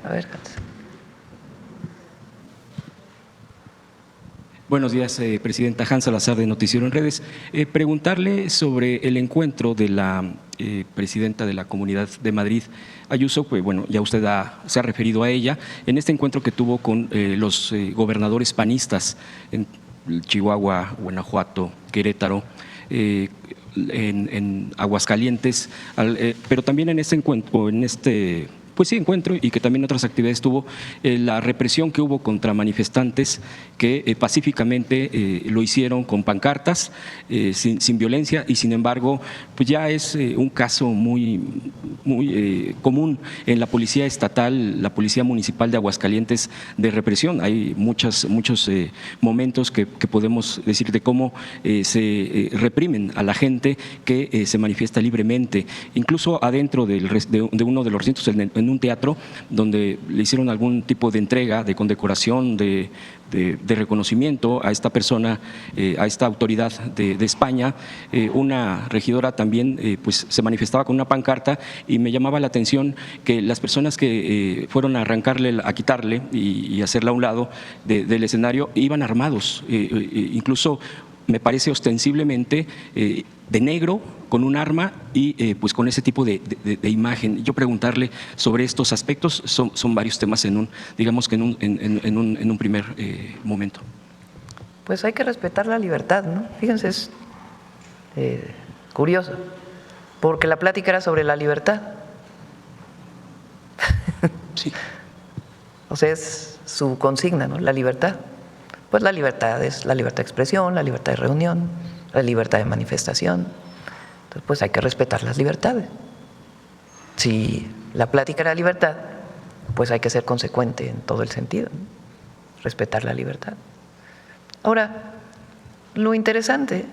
ver, Hans. Buenos días, presidenta. Hans Salazar, de Noticiero en Redes. Preguntarle sobre el encuentro de la presidenta de la Comunidad de Madrid, Ayuso, pues bueno, ya usted se ha referido a ella, en este encuentro que tuvo con los gobernadores panistas en Chihuahua, Guanajuato, Querétaro, en Aguascalientes, pero también en este encuentro, encuentro, y que también otras actividades tuvo, la represión que hubo contra manifestantes que pacíficamente lo hicieron con pancartas, sin violencia, y sin embargo, pues ya es un caso muy común en la policía estatal, la policía municipal de Aguascalientes, de represión. Hay muchos momentos que podemos decir de cómo se reprimen a la gente que se manifiesta libremente, incluso adentro de uno de los recintos, en un teatro, donde le hicieron algún tipo de entrega, de condecoración, de reconocimiento a esta persona, a esta autoridad de España. Una regidora también pues se manifestaba con una pancarta, y me llamaba la atención que las personas que fueron a quitarle y hacerla a un lado del escenario iban armados, incluso me parece ostensiblemente de negro, con un arma y pues con ese tipo de imagen. Yo preguntarle sobre estos aspectos, son varios temas en un primer momento. Pues hay que respetar la libertad, ¿no? Fíjense, es curioso, porque la plática era sobre la libertad. Sí. O sea, es su consigna, ¿no? La libertad. Pues la libertad es la libertad de expresión, la libertad de reunión, la libertad de manifestación. Entonces, pues hay que respetar las libertades. Si la plática era libertad, pues hay que ser consecuente en todo el sentido, ¿no? Respetar la libertad. Ahora, lo interesante,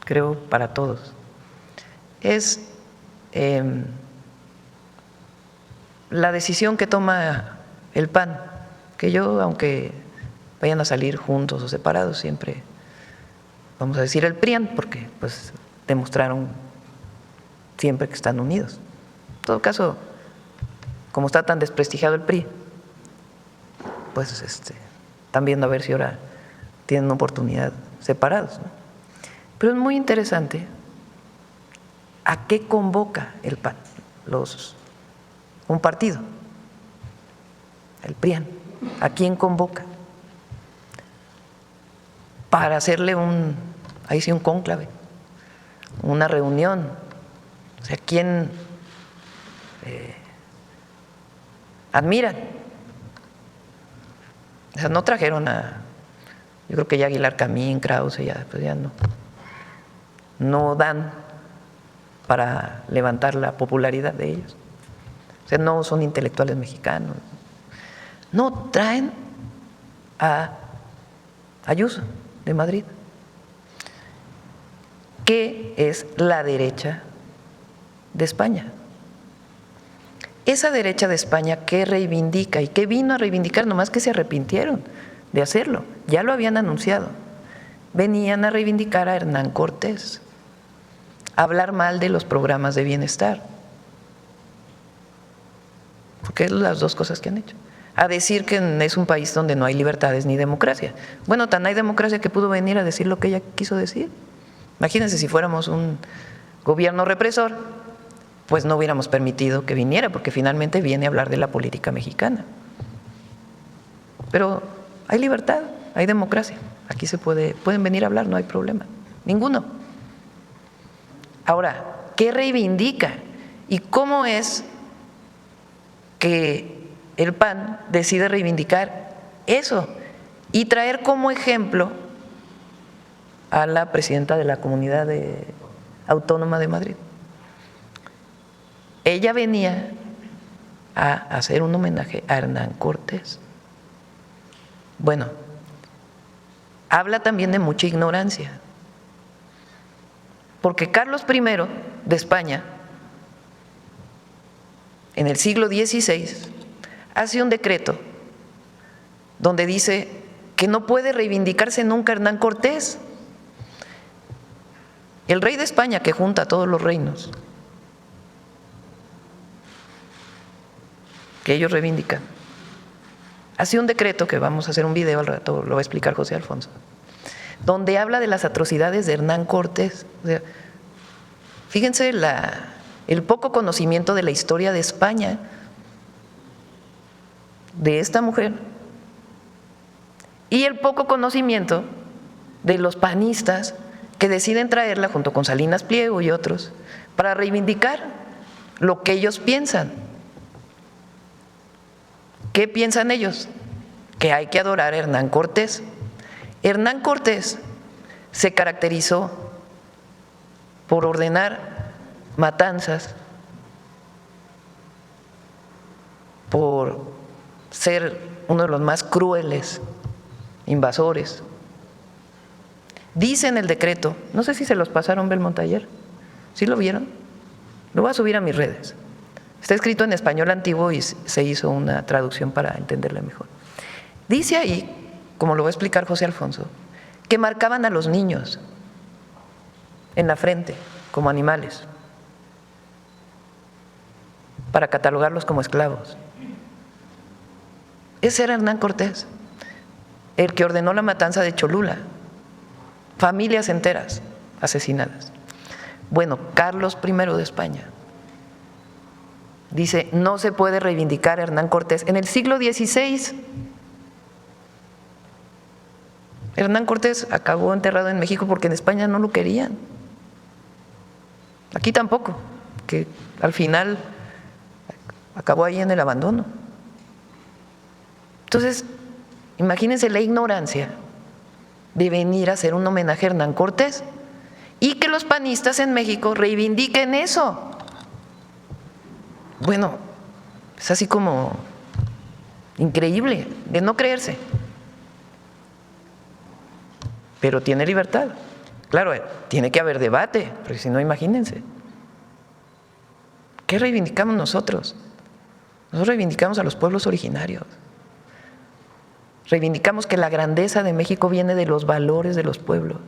creo, para todos, es la decisión que toma el PAN, que yo, aunque vayan a salir juntos o separados, siempre vamos a decir el PRIAN, porque pues demostraron siempre que están unidos. En todo caso, como está tan desprestigiado el PRI, pues están viendo a ver si ahora tienen una oportunidad separados, ¿no? Pero es muy interesante a qué convoca el PAN, un partido, el PRIAN, ¿a quién convoca? Para hacerle un cónclave, una reunión. O sea, ¿quién admiran? O sea, no trajeron yo creo que ya Aguilar Camín, Krause, pues ya no dan para levantar la popularidad de ellos. O sea, no son intelectuales mexicanos. No, traen a Ayuso, de Madrid, que es la derecha de España. Esa derecha de España que reivindica y que vino a reivindicar, nomás que se arrepintieron de hacerlo, ya lo habían anunciado. Venían a reivindicar a Hernán Cortés, a hablar mal de los programas de bienestar, porque es las dos cosas que han hecho. A decir que es un país donde no hay libertades ni democracia. Bueno, tan hay democracia que pudo venir a decir lo que ella quiso decir. Imagínense si fuéramos un gobierno represor, pues no hubiéramos permitido que viniera, porque finalmente viene a hablar de la política mexicana. Pero hay libertad, hay democracia. Aquí pueden venir a hablar, no hay problema. Ninguno. Ahora, ¿qué reivindica? ¿Y cómo es que el PAN decide reivindicar eso y traer como ejemplo a la presidenta de la Comunidad Autónoma de Madrid? Ella venía a hacer un homenaje a Hernán Cortés, Bueno, habla también de mucha ignorancia, porque Carlos I de España, en el siglo XVI, hace un decreto donde dice que no puede reivindicarse nunca Hernán Cortés, el rey de España que junta a todos los reinos que ellos reivindican. Hace un decreto, que vamos a hacer un video al rato, lo va a explicar José Alfonso, donde habla de las atrocidades de Hernán Cortés. O sea, fíjense el poco conocimiento de la historia de España de esta mujer y el poco conocimiento de los panistas que deciden traerla junto con Salinas Pliego y otros para reivindicar lo que ellos piensan. ¿Qué piensan ellos? Que hay que adorar a Hernán Cortés. Hernán Cortés se caracterizó por ordenar matanzas, por ser uno de los más crueles invasores. Dice en el decreto, no sé si se los pasaron Belmont ayer, ¿sí lo vieron? Lo voy a subir a mis redes. Está escrito en español antiguo y se hizo una traducción para entenderla mejor. Dice ahí, como lo va a explicar José Alfonso, que marcaban a los niños en la frente como animales para catalogarlos como esclavos. Ese era Hernán Cortés, el que ordenó la matanza de Cholula, familias enteras asesinadas. Bueno, Carlos I de España dice, no se puede reivindicar a Hernán Cortés. En el siglo XVI, Hernán Cortés acabó enterrado en México porque en España no lo querían. Aquí tampoco, que al final acabó ahí en el abandono. Entonces, imagínense la ignorancia de venir a hacer un homenaje a Hernán Cortés y que los panistas en México reivindiquen eso. Bueno, es así como increíble, de no creerse. Pero tiene libertad. Claro, tiene que haber debate, porque si no, imagínense. ¿Qué reivindicamos nosotros? Nosotros reivindicamos a los pueblos originarios. Reivindicamos que la grandeza de México viene de los valores de los pueblos.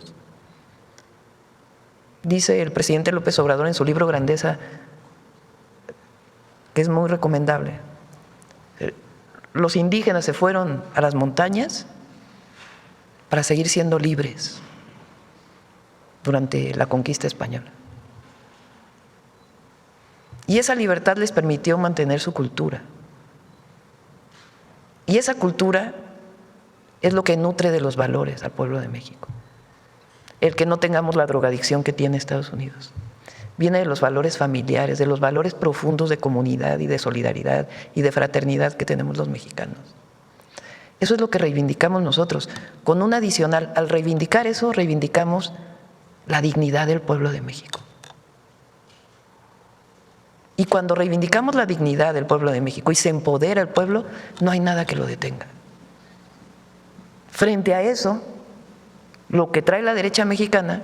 Dice el presidente López Obrador en su libro Grandeza, que es muy recomendable, los indígenas se fueron a las montañas para seguir siendo libres durante la conquista española. Y esa libertad les permitió mantener su cultura. Y esa cultura es lo que nutre de los valores al pueblo de México. El que no tengamos la drogadicción que tiene Estados Unidos. Viene de los valores familiares, de los valores profundos de comunidad y de solidaridad y de fraternidad que tenemos los mexicanos. Eso es lo que reivindicamos nosotros. Con un adicional, al reivindicar eso, reivindicamos la dignidad del pueblo de México. Y cuando reivindicamos la dignidad del pueblo de México y se empodera el pueblo, no hay nada que lo detenga. Frente a eso, lo que trae la derecha mexicana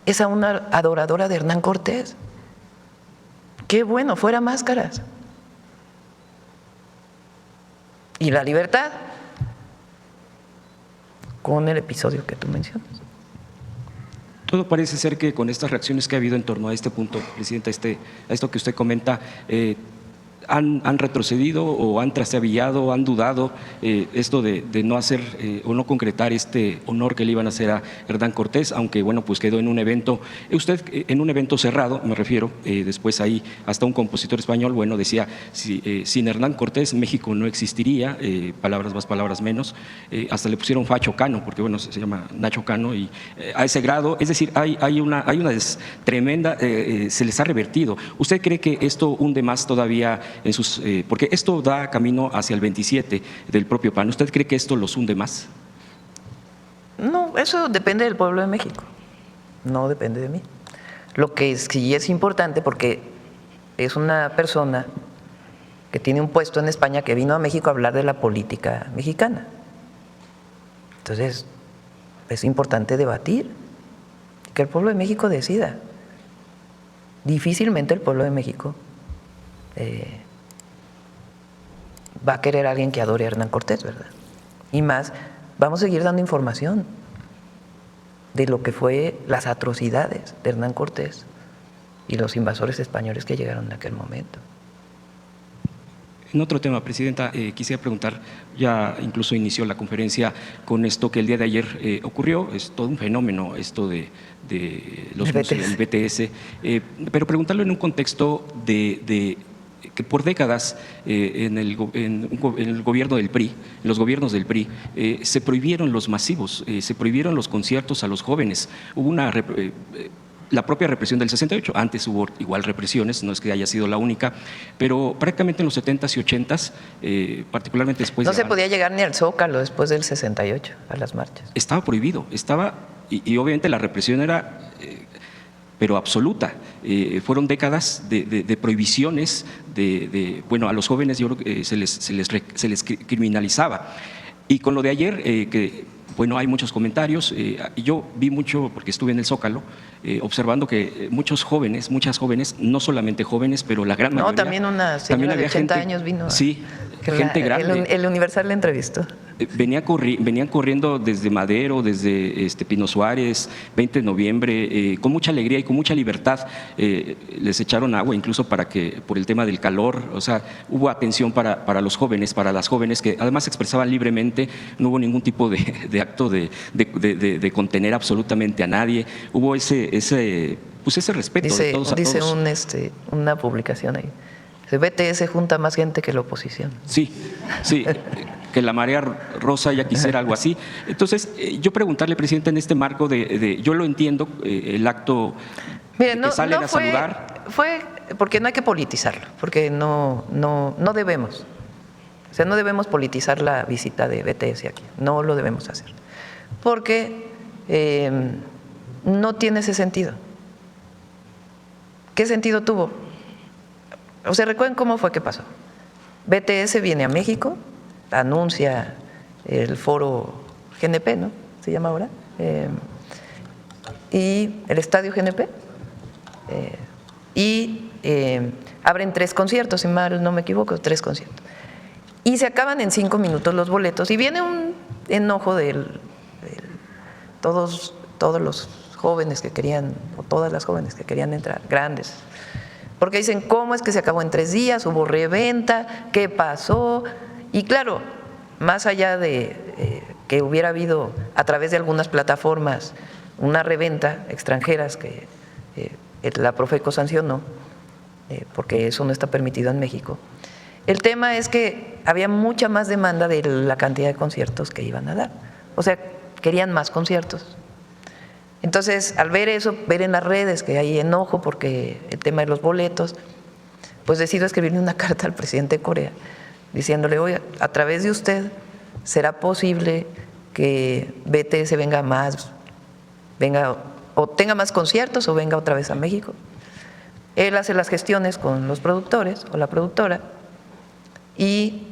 es a una adoradora de Hernán Cortés. Qué bueno, fuera máscaras. Y la libertad, con el episodio que tú mencionas. Todo parece ser que con estas reacciones que ha habido en torno a este punto, Presidenta, a esto que usted comenta, han retrocedido o han trastabillado, han dudado esto de no hacer o no concretar este honor que le iban a hacer a Hernán Cortés, aunque bueno, pues quedó en un evento, usted en un evento cerrado, me refiero, después ahí hasta un compositor español, bueno, decía, sin Hernán Cortés México no existiría, palabras más, palabras menos, hasta le pusieron Facho Cano, porque bueno, se llama Nacho Cano, y a ese grado, es decir, hay una tremenda, se les ha revertido. ¿Usted cree que esto hunde más todavía en sus, porque esto da camino hacia el 27 del propio PAN? ¿Usted cree que esto los hunde más? No, eso depende del pueblo de México, no depende de mí. Lo que sí es importante, porque es una persona que tiene un puesto en España que vino a México a hablar de la política mexicana. Entonces, es importante debatir, que el pueblo de México decida. Difícilmente el pueblo de México va a querer a alguien que adore a Hernán Cortés, ¿verdad? Y más, vamos a seguir dando información de lo que fue las atrocidades de Hernán Cortés y los invasores españoles que llegaron en aquel momento. En otro tema, Presidenta, quisiera preguntar, ya incluso inició la conferencia con esto que el día de ayer ocurrió, es todo un fenómeno esto de los el BTS, pero preguntarlo en un contexto de que por décadas en el gobierno del PRI, en los gobiernos del PRI, se prohibieron los masivos, se prohibieron los conciertos a los jóvenes. Hubo la propia represión del 68, antes hubo igual represiones, no es que haya sido la única, pero prácticamente en los 70s y 80s, particularmente después… No se podía llegar ni al Zócalo después del 68, a las marchas. Estaba prohibido, y obviamente la represión era… pero absoluta. Fueron décadas de prohibiciones, bueno, a los jóvenes yo creo que se les criminalizaba. Y con lo de ayer, que bueno, hay muchos comentarios, yo vi mucho, porque estuve en el Zócalo, observando que muchas jóvenes, no solamente jóvenes, pero la gran mayoría… No, también una señora de 80 años vino. Sí, gente grande. El Universal le entrevistó. Venían corriendo desde Madero, desde Pino Suárez, 20 de noviembre, con mucha alegría y con mucha libertad. Les echaron agua incluso por el tema del calor. O sea, hubo atención para los jóvenes, para las jóvenes que además se expresaban libremente. No hubo ningún tipo de acto de contener absolutamente a nadie. Hubo ese respeto de todos a todos. Dice una publicación ahí. BTS junta más gente que la oposición. Sí, que la marea rosa ya quisiera algo así. Entonces, yo preguntarle, presidente, en este marco yo lo entiendo, el acto… Miren, que salen a saludar. Fue porque no hay que politizarlo, porque no debemos. O sea, no debemos politizar la visita de BTS aquí, no lo debemos hacer. Porque no tiene ese sentido. ¿Qué sentido tuvo? O sea, recuerden cómo fue que pasó. BTS viene a México, anuncia el foro GNP, ¿no? Se llama ahora. Y el estadio GNP. Abren 3 conciertos, si mal no me equivoco, 3 conciertos. Y se acaban en 5 minutos los boletos. Y viene un enojo de todos los jóvenes que querían, o todas las jóvenes que querían entrar, grandes. Porque dicen, ¿cómo es que se acabó en 3 días? ¿Hubo reventa? ¿Qué pasó? Y claro, más allá de que hubiera habido a través de algunas plataformas una reventa extranjeras que la Profeco sancionó, porque eso no está permitido en México, el tema es que había mucha más demanda de la cantidad de conciertos que iban a dar. O sea, querían más conciertos. Entonces, al ver eso, ver en las redes que hay enojo porque el tema de los boletos, pues decido escribirle una carta al presidente de Corea diciéndole, oye, a través de usted será posible que BTS venga o tenga más conciertos o venga otra vez a México. Él hace las gestiones con los productores o la productora y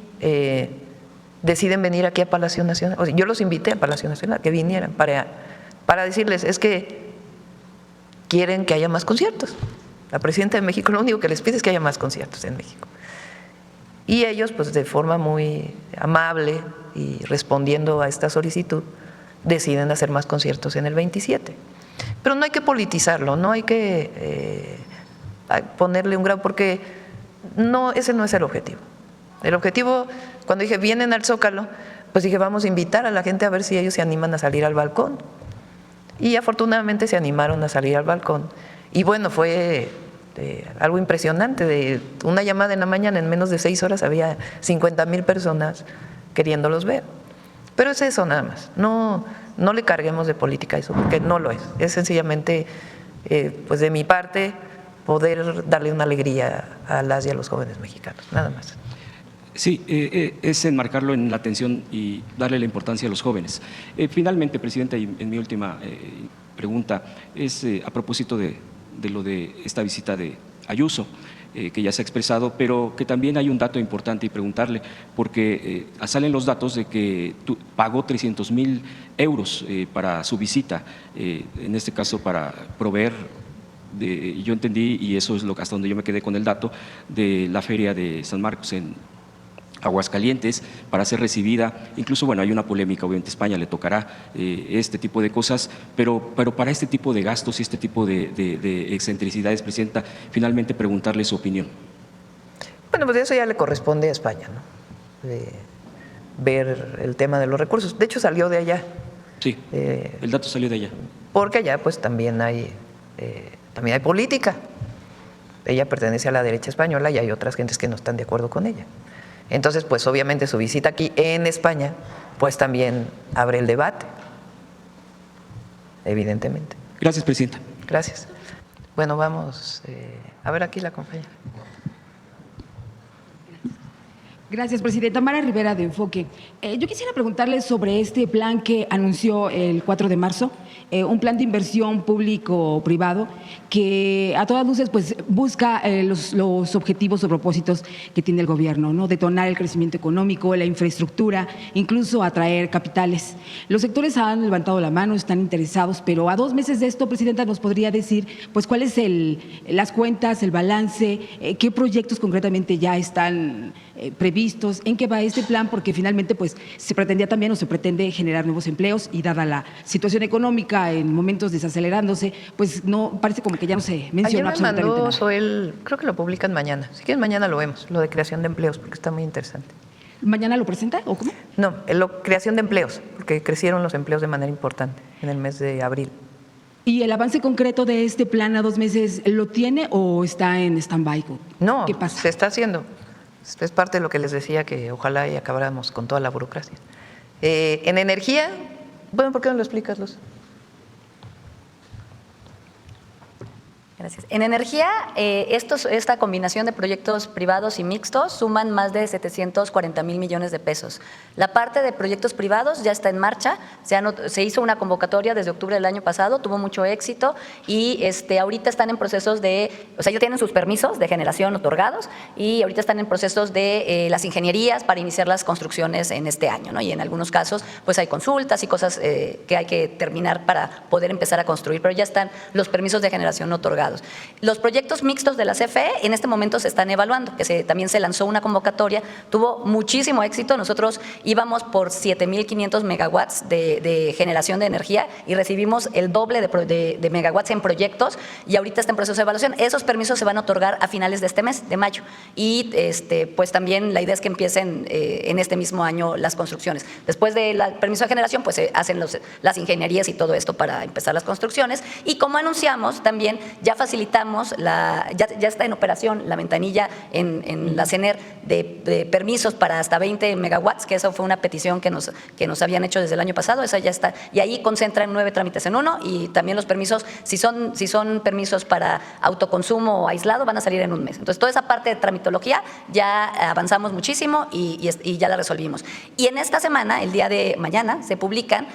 deciden venir aquí a Palacio Nacional. O sea, yo los invité a Palacio Nacional, que vinieran para decirles, es que quieren que haya más conciertos. La presidenta de México lo único que les pide es que haya más conciertos en México. Y ellos, pues de forma muy amable y respondiendo a esta solicitud, deciden hacer más conciertos en el 27. Pero no hay que politizarlo, no hay que ponerle un grado, porque ese no es el objetivo. El objetivo, cuando dije vienen al Zócalo, pues dije vamos a invitar a la gente a ver si ellos se animan a salir al balcón. Y afortunadamente se animaron a salir al balcón. Y bueno, fue algo impresionante, de una llamada en la mañana, en menos de 6 horas había 50,000 personas queriéndolos ver. Pero es eso nada más, no le carguemos de política eso, porque no lo es sencillamente, pues de mi parte, poder darle una alegría a las y a los jóvenes mexicanos, nada más. Sí, es enmarcarlo en la atención y darle la importancia a los jóvenes. Finalmente, Presidenta, y en mi última pregunta, es a propósito de lo de esta visita de Ayuso. que ya se ha expresado, pero que también hay un dato importante y preguntarle, porque salen los datos de que pagó 300.000 euros para su visita, en este caso para proveer, yo entendí, y eso es hasta donde yo me quedé con el dato, de la Feria de San Marcos en Aguascalientes, para ser recibida. Incluso, bueno, hay una polémica, obviamente a España le tocará este tipo de cosas, pero para este tipo de gastos y este tipo de excentricidades, Presidenta, finalmente preguntarle su opinión. Bueno, pues eso ya le corresponde a España, ¿no? Ver el tema de los recursos. De hecho, salió de allá. Sí, el dato salió de allá. Porque allá pues también hay política. Ella pertenece a la derecha española y hay otras gentes que no están de acuerdo con ella. Entonces, pues obviamente su visita aquí en España, pues también abre el debate, evidentemente. Gracias, Presidenta. Gracias. Bueno, vamos a ver aquí la compañera. Gracias, Presidenta. Mara Rivera, de Enfoque. Yo quisiera preguntarle sobre este plan que anunció el 4 de marzo, un plan de inversión público-privado que a todas luces pues, busca los objetivos o propósitos que tiene el gobierno, ¿no? Detonar el crecimiento económico, la infraestructura, incluso atraer capitales. Los sectores han levantado la mano, están interesados, pero a 2 meses de esto, Presidenta, ¿nos podría decir pues, cuál es las cuentas, el balance, qué proyectos concretamente ya están previstos, en qué va este plan? Porque finalmente pues se pretendía también o se pretende generar nuevos empleos y dada la situación económica en momentos desacelerándose, pues no parece como que ya no se menciona absolutamente Ayer me mandó nada. Soel, creo que lo publican mañana. Si quieren mañana lo vemos, lo de creación de empleos, porque está muy interesante. ¿Mañana lo presenta o cómo? No, creación de empleos, porque crecieron los empleos de manera importante en el mes de abril. ¿Y el avance concreto de este plan a 2 meses lo tiene o está en stand-by? No, ¿Qué pasa? se está haciendo. Es parte de lo que les decía, que ojalá y acabáramos con toda la burocracia. En energía, bueno, ¿por qué no lo explicas, Luz? Gracias. En energía, esta combinación de proyectos privados y mixtos suman más de 740,000 millones de pesos. La parte de proyectos privados ya está en marcha, se hizo una convocatoria desde octubre del año pasado, tuvo mucho éxito y ahorita están en procesos ya tienen sus permisos de generación otorgados y ahorita están en procesos de las ingenierías para iniciar las construcciones en este año, ¿no? Y en algunos casos pues hay consultas y cosas que hay que terminar para poder empezar a construir, pero ya están los permisos de generación otorgados. Los proyectos mixtos de la CFE en este momento se están evaluando, también se lanzó una convocatoria, tuvo muchísimo éxito. Nosotros íbamos por 7,500 megawatts de generación de energía y recibimos el doble de megawatts en proyectos y ahorita está en proceso de evaluación. Esos permisos se van a otorgar a finales de este mes, de mayo, y pues también la idea es que empiecen en este mismo año las construcciones. Después del permiso de generación pues se hacen las ingenierías y todo esto para empezar las construcciones y como anunciamos también ya facilitamos, ya está en operación la ventanilla en la CENER de permisos para hasta 20 megawatts, que eso fue una petición que nos habían hecho desde el año pasado, esa ya está, y ahí concentran 9 trámites en uno y también los permisos, si son permisos para autoconsumo o aislado, van a salir en un mes. Entonces, toda esa parte de tramitología ya avanzamos muchísimo y ya la resolvimos. Y en esta semana, el día de mañana, se publican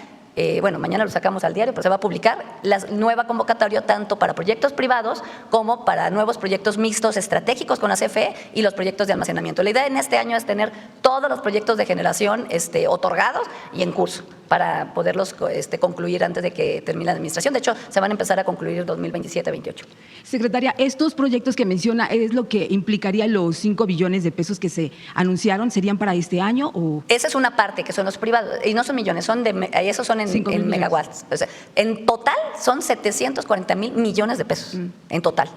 mañana lo sacamos al diario, pero se va a publicar la nueva convocatoria tanto para proyectos privados como para nuevos proyectos mixtos estratégicos con la CFE y los proyectos de almacenamiento. La idea en este año es tener todos los proyectos de generación otorgados y en curso para poderlos concluir antes de que termine la administración. De hecho, se van a empezar a concluir 2027-28. Secretaria, estos proyectos que menciona es lo que implicaría los 5 billones de pesos que se anunciaron, ¿serían para este año? O? Esa es una parte que son los privados, y no son millones, esos son en megawatts. O sea, en total son 740,000 millones de pesos, en total,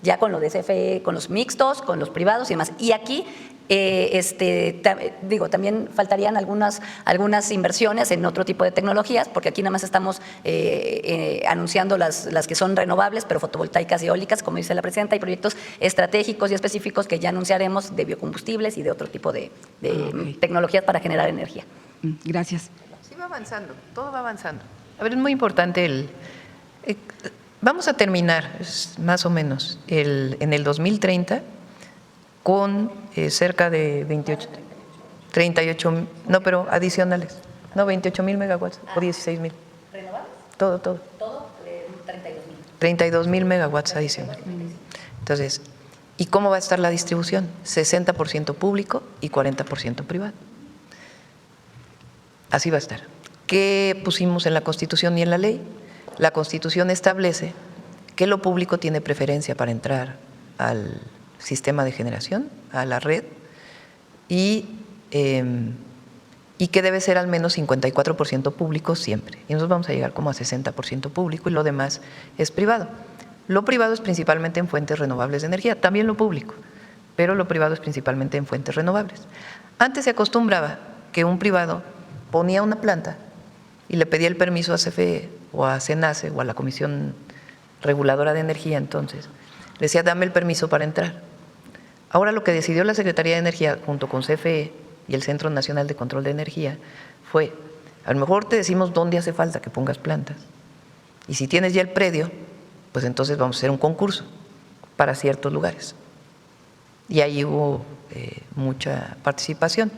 ya con lo de CFE, con los mixtos, con los privados y demás. Y aquí también faltarían algunas inversiones en otro tipo de tecnologías, porque aquí nada más estamos anunciando las que son renovables, pero fotovoltaicas y eólicas, como dice la presidenta. Hay proyectos estratégicos y específicos que ya anunciaremos de biocombustibles y de otro tipo de tecnologías para generar energía. Gracias. Sí, va avanzando, todo va avanzando. A ver, es muy importante vamos a terminar, más o menos, en el 2030 con cerca de 38, no, pero adicionales, no, 28,000 megawatts o 16,000. ¿Renovables? Todo. Todo, 32,000. 32,000 megawatts adicionales. Entonces, ¿Y cómo va a estar la distribución? 60% público y 40% privado. Así va a estar. ¿Qué pusimos en la Constitución y en la ley? La Constitución establece que lo público tiene preferencia para entrar al sistema de generación, a la red, y que debe ser al menos 54% público siempre. Y nosotros vamos a llegar como a 60% público y lo demás es privado. Lo privado es principalmente en fuentes renovables de energía, también lo público, pero lo privado es principalmente en fuentes renovables. Antes se acostumbraba que un privado ponía una planta y le pedía el permiso a CFE o a CENACE o a la Comisión Reguladora de Energía, entonces le decía, dame el permiso para entrar. Ahora lo que decidió la Secretaría de Energía junto con CFE y el Centro Nacional de Control de Energía fue, a lo mejor te decimos dónde hace falta que pongas plantas, y si tienes ya el predio, pues entonces vamos a hacer un concurso para ciertos lugares. Y ahí hubo mucha participación.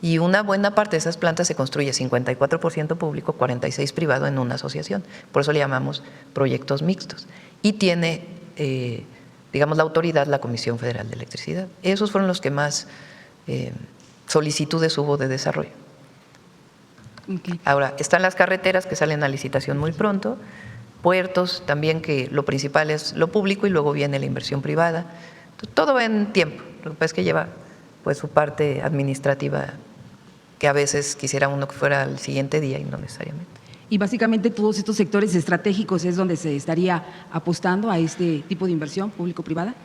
Y una buena parte de esas plantas se construye 54% público, 46% privado en una asociación. Por eso le llamamos proyectos mixtos. Y tiene, digamos, la autoridad la Comisión Federal de Electricidad. Esos fueron los que más solicitudes hubo de desarrollo. Okay. Ahora, están las carreteras que salen a licitación muy pronto, puertos también, que lo principal es lo público y luego viene la inversión privada. Todo va en tiempo, lo que pasa es que lleva pues su parte administrativa, que a veces quisiera uno que fuera al siguiente día y no necesariamente. Y básicamente todos estos sectores estratégicos es donde se estaría apostando a este tipo de inversión público-privada.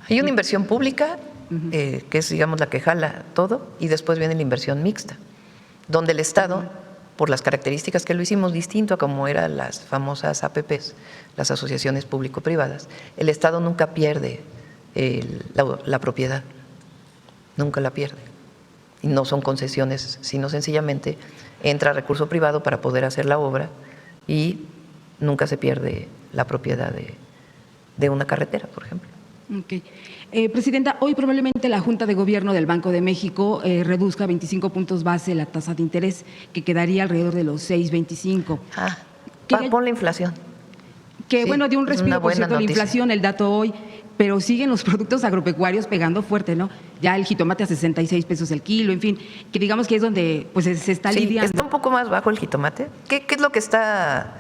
Hay una inversión pública, que es, digamos, la que jala todo, y después viene la inversión mixta, donde el Estado, por las características que lo hicimos distinto a como eran las famosas APPs, las asociaciones público-privadas, el Estado nunca pierde la propiedad, nunca la pierde. Y no son concesiones, sino sencillamente entra recurso privado para poder hacer la obra y nunca se pierde la propiedad de una carretera, por ejemplo. Okay. Presidenta, hoy probablemente la Junta de Gobierno del Banco de México reduzca 25 puntos base la tasa de interés, que quedaría alrededor de los 6.25. Pon la inflación. Que sí, bueno, dio un respiro, por cierto, la noticia. inflación, el dato hoy, pero siguen los productos agropecuarios pegando fuerte, ¿no? Ya el jitomate a 66 pesos el kilo, en fin, que digamos que es donde pues se está lidiando. Está un poco más bajo el jitomate. ¿Qué es lo que está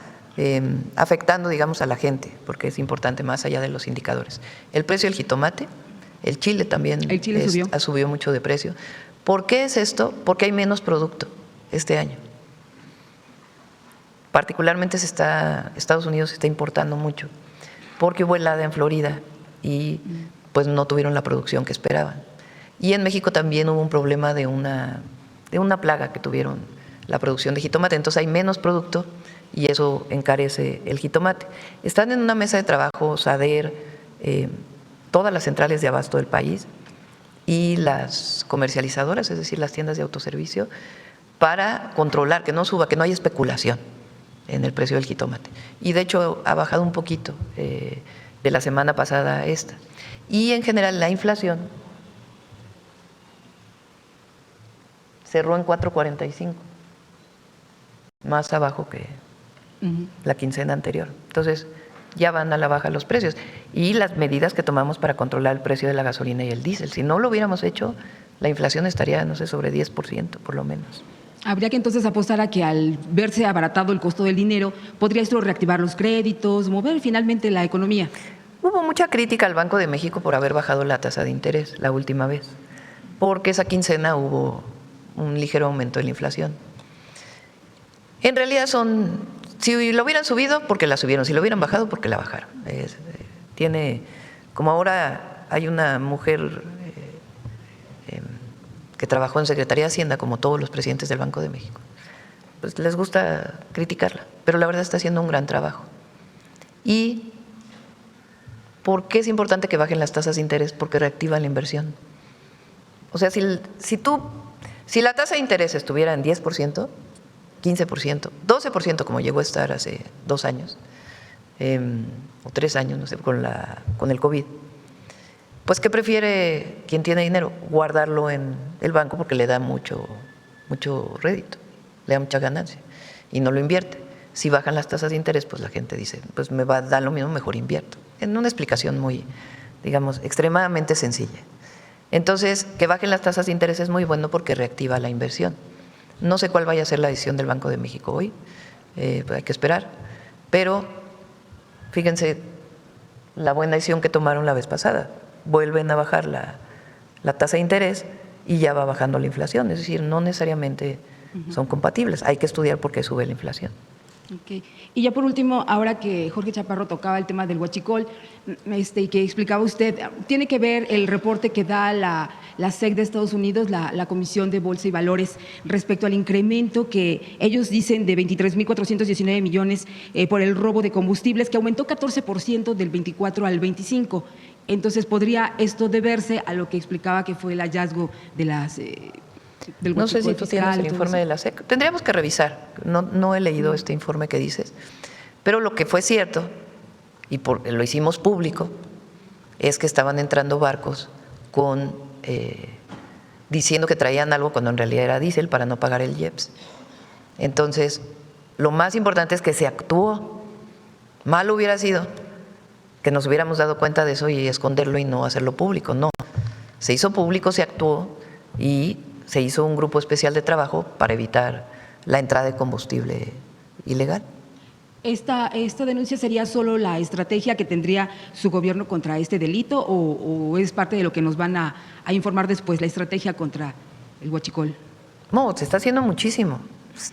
afectando, digamos, a la gente? Porque es importante más allá de los indicadores. El precio del jitomate, el chile también subió mucho de precio. ¿Por qué es esto? Porque hay menos producto este año. Particularmente Estados Unidos está importando mucho, porque hubo helada en Florida y pues no tuvieron la producción que esperaban. Y en México también hubo un problema de una plaga que tuvieron la producción de jitomate, entonces hay menos producto y eso encarece el jitomate. Están en una mesa de trabajo SADER, todas las centrales de abasto del país y las comercializadoras, es decir, las tiendas de autoservicio, para controlar que no suba, que no haya especulación en el precio del jitomate. Y de hecho ha bajado un poquito de la semana pasada esta. Y en general la inflación cerró en 4.45, más abajo que la quincena anterior. Entonces ya van a la baja los precios. Y las medidas que tomamos para controlar el precio de la gasolina y el diésel. Si no lo hubiéramos hecho, la inflación estaría, no sé, sobre 10% por lo menos. Habría que entonces apostar a que al verse abaratado el costo del dinero, podría esto reactivar los créditos, mover finalmente la economía. Hubo mucha crítica al Banco de México por haber bajado la tasa de interés la última vez, porque esa quincena hubo un ligero aumento de la inflación. En realidad si lo hubieran subido, porque la subieron, si lo hubieran bajado, porque la bajaron. Como ahora hay una mujer que trabajó en Secretaría de Hacienda, como todos los presidentes del Banco de México, pues les gusta criticarla, pero la verdad está haciendo un gran trabajo. ¿Y por qué es importante que bajen las tasas de interés? Porque reactivan la inversión. O sea, si la tasa de interés estuviera en 10%, 15%, 12%, como llegó a estar hace 2 años, o 3 años, no sé, con el COVID, pues ¿qué prefiere quien tiene dinero? Guardarlo en el banco porque le da mucho rédito, le da mucha ganancia y no lo invierte. Si bajan las tasas de interés, pues la gente dice, pues me va a dar lo mismo, mejor invierto. En una explicación muy digamos, extremadamente sencilla. Entonces, que bajen las tasas de interés es muy bueno porque reactiva la inversión. No sé cuál vaya a ser la decisión del Banco de México hoy, hay que esperar, pero fíjense la buena decisión que tomaron la vez pasada. Vuelven a bajar la tasa de interés y ya va bajando la inflación, es decir, no necesariamente son compatibles, hay que estudiar por qué sube la inflación. Okay. Y ya por último, ahora que Jorge Chaparro tocaba el tema del huachicol, y que explicaba usted, tiene que ver el reporte que da la SEC de Estados Unidos, la Comisión de Bolsa y Valores, respecto al incremento que ellos dicen de 23.419 millones por el robo de combustibles, que aumentó 14% del 24 al 25. Entonces, ¿podría esto deberse a lo que explicaba que fue el hallazgo de las… No sé si tú tienes el informe de la SEC. Tendríamos que revisar. No he leído este informe que dices. Pero lo que fue cierto, y lo hicimos público, es que estaban entrando barcos diciendo que traían algo cuando en realidad era diésel para no pagar el IEPS. Entonces, lo más importante es que se actuó. Mal hubiera sido que nos hubiéramos dado cuenta de eso y esconderlo y no hacerlo público. No. Se hizo público, se actuó y se hizo un grupo especial de trabajo para evitar la entrada de combustible ilegal. ¿Esta denuncia sería solo la estrategia que tendría su gobierno contra este delito o es parte de lo que nos van a informar después, la estrategia contra el huachicol? No, se está haciendo muchísimo.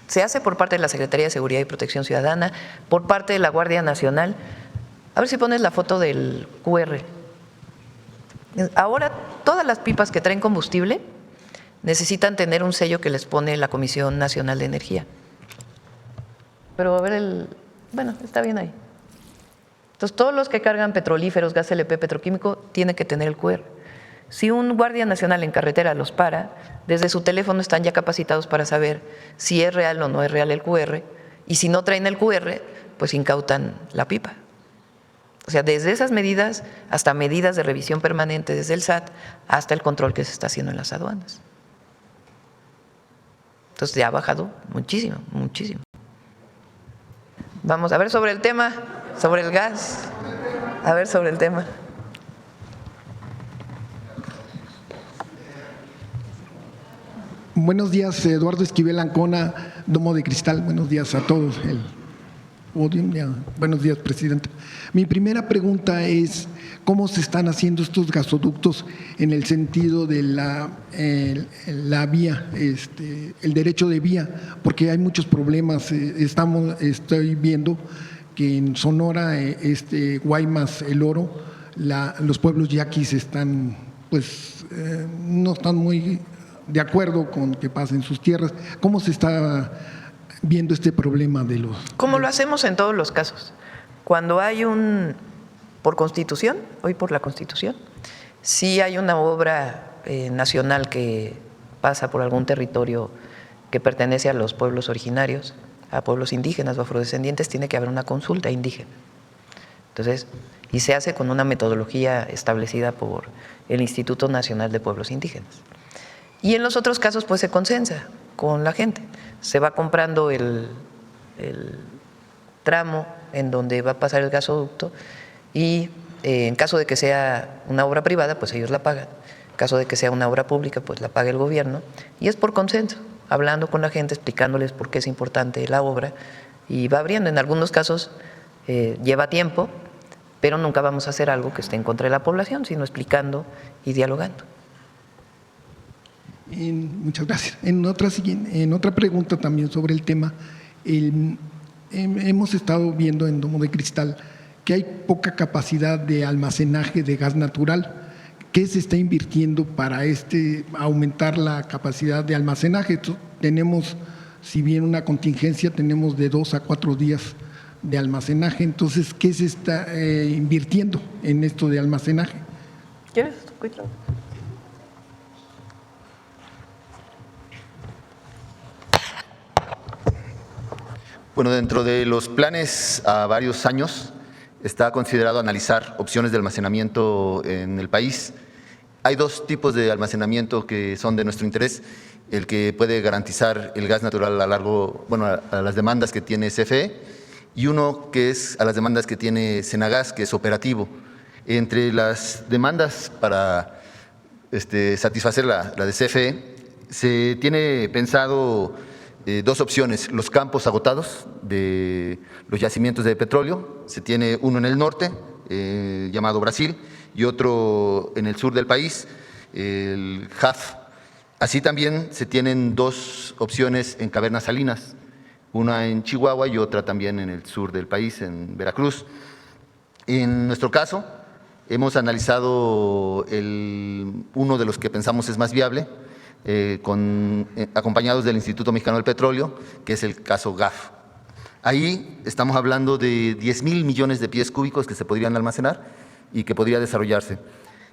Se hace por parte de la Secretaría de Seguridad y Protección Ciudadana, por parte de la Guardia Nacional. A ver si pones la foto del QR. Ahora, todas las pipas que traen combustible necesitan tener un sello que les pone la Comisión Nacional de Energía. Pero a ver, bueno, está bien ahí. Entonces, todos los que cargan petrolíferos, gas LP, petroquímico, tienen que tener el QR. Si un guardia nacional en carretera los para, desde su teléfono están ya capacitados para saber si es real o no es real el QR, y si no traen el QR, pues incautan la pipa. O sea, desde esas medidas hasta medidas de revisión permanente desde el SAT, hasta el control que se está haciendo en las aduanas. Entonces ya ha bajado muchísimo, muchísimo. Vamos a ver sobre el tema, sobre el gas. A ver sobre el tema. Buenos días, Eduardo Esquivel Ancona, Domo de Cristal. Buenos días a todos. Buenos días, presidenta. Mi primera pregunta es, ¿cómo se están haciendo estos gasoductos en el sentido de la vía, el derecho de vía? Porque hay muchos problemas. Estoy viendo que en Sonora, Guaymas, El Oro, los pueblos yaquis están, no están muy de acuerdo con que pasen sus tierras. ¿Cómo se está viendo este problema de los… Como lo hacemos en todos los casos. Cuando hay por Constitución, hoy por la Constitución, si hay una obra nacional que pasa por algún territorio que pertenece a los pueblos originarios, a pueblos indígenas o afrodescendientes, tiene que haber una consulta indígena. Entonces, y se hace con una metodología establecida por el Instituto Nacional de Pueblos Indígenas. Y en los otros casos, pues se consensa con la gente. Se va comprando el tramo en donde va a pasar el gasoducto y en caso de que sea una obra privada, pues ellos la pagan. En caso de que sea una obra pública, pues la paga el gobierno. Y es por consenso, hablando con la gente, explicándoles por qué es importante la obra y va abriendo. En algunos casos lleva tiempo, pero nunca vamos a hacer algo que esté en contra de la población, sino explicando y dialogando. Muchas gracias. En otra pregunta también sobre el tema, hemos estado viendo en Domo de Cristal que hay poca capacidad de almacenaje de gas natural. ¿Qué se está invirtiendo para aumentar la capacidad de almacenaje? Tenemos, si bien una contingencia, tenemos de 2 a 4 días de almacenaje. Entonces, ¿qué se está invirtiendo en esto de almacenaje? ¿Quieres escuchar? Bueno, dentro de los planes a varios años está considerado analizar opciones de almacenamiento en el país. Hay dos tipos de almacenamiento que son de nuestro interés: el que puede garantizar el gas natural a las demandas que tiene CFE, y uno que es a las demandas que tiene Senagas, que es operativo. Entre las demandas para satisfacer la de CFE, se tiene pensado dos opciones: los campos agotados de los yacimientos de petróleo. Se tiene uno en el norte, llamado Brasil, y otro en el sur del país, el JAF. Así también se tienen dos opciones en cavernas salinas, una en Chihuahua y otra también en el sur del país, en Veracruz. En nuestro caso, hemos analizado uno de los que pensamos es más viable, acompañados del Instituto Mexicano del Petróleo, que es el caso GAF. Ahí estamos hablando de 10,000 millones de pies cúbicos que se podrían almacenar y que podría desarrollarse.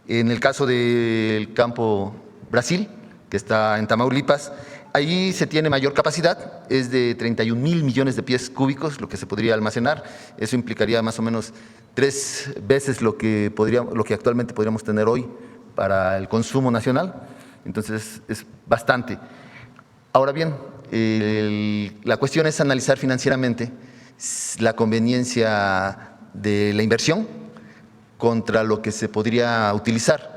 En el caso del campo Brasil, que está en Tamaulipas, ahí se tiene mayor capacidad, es de 31,000 millones de pies cúbicos lo que se podría almacenar. Eso implicaría más o menos 3 veces lo que actualmente podríamos tener hoy para el consumo nacional. Entonces es bastante. Ahora bien, la cuestión es analizar financieramente la conveniencia de la inversión contra lo que se podría utilizar.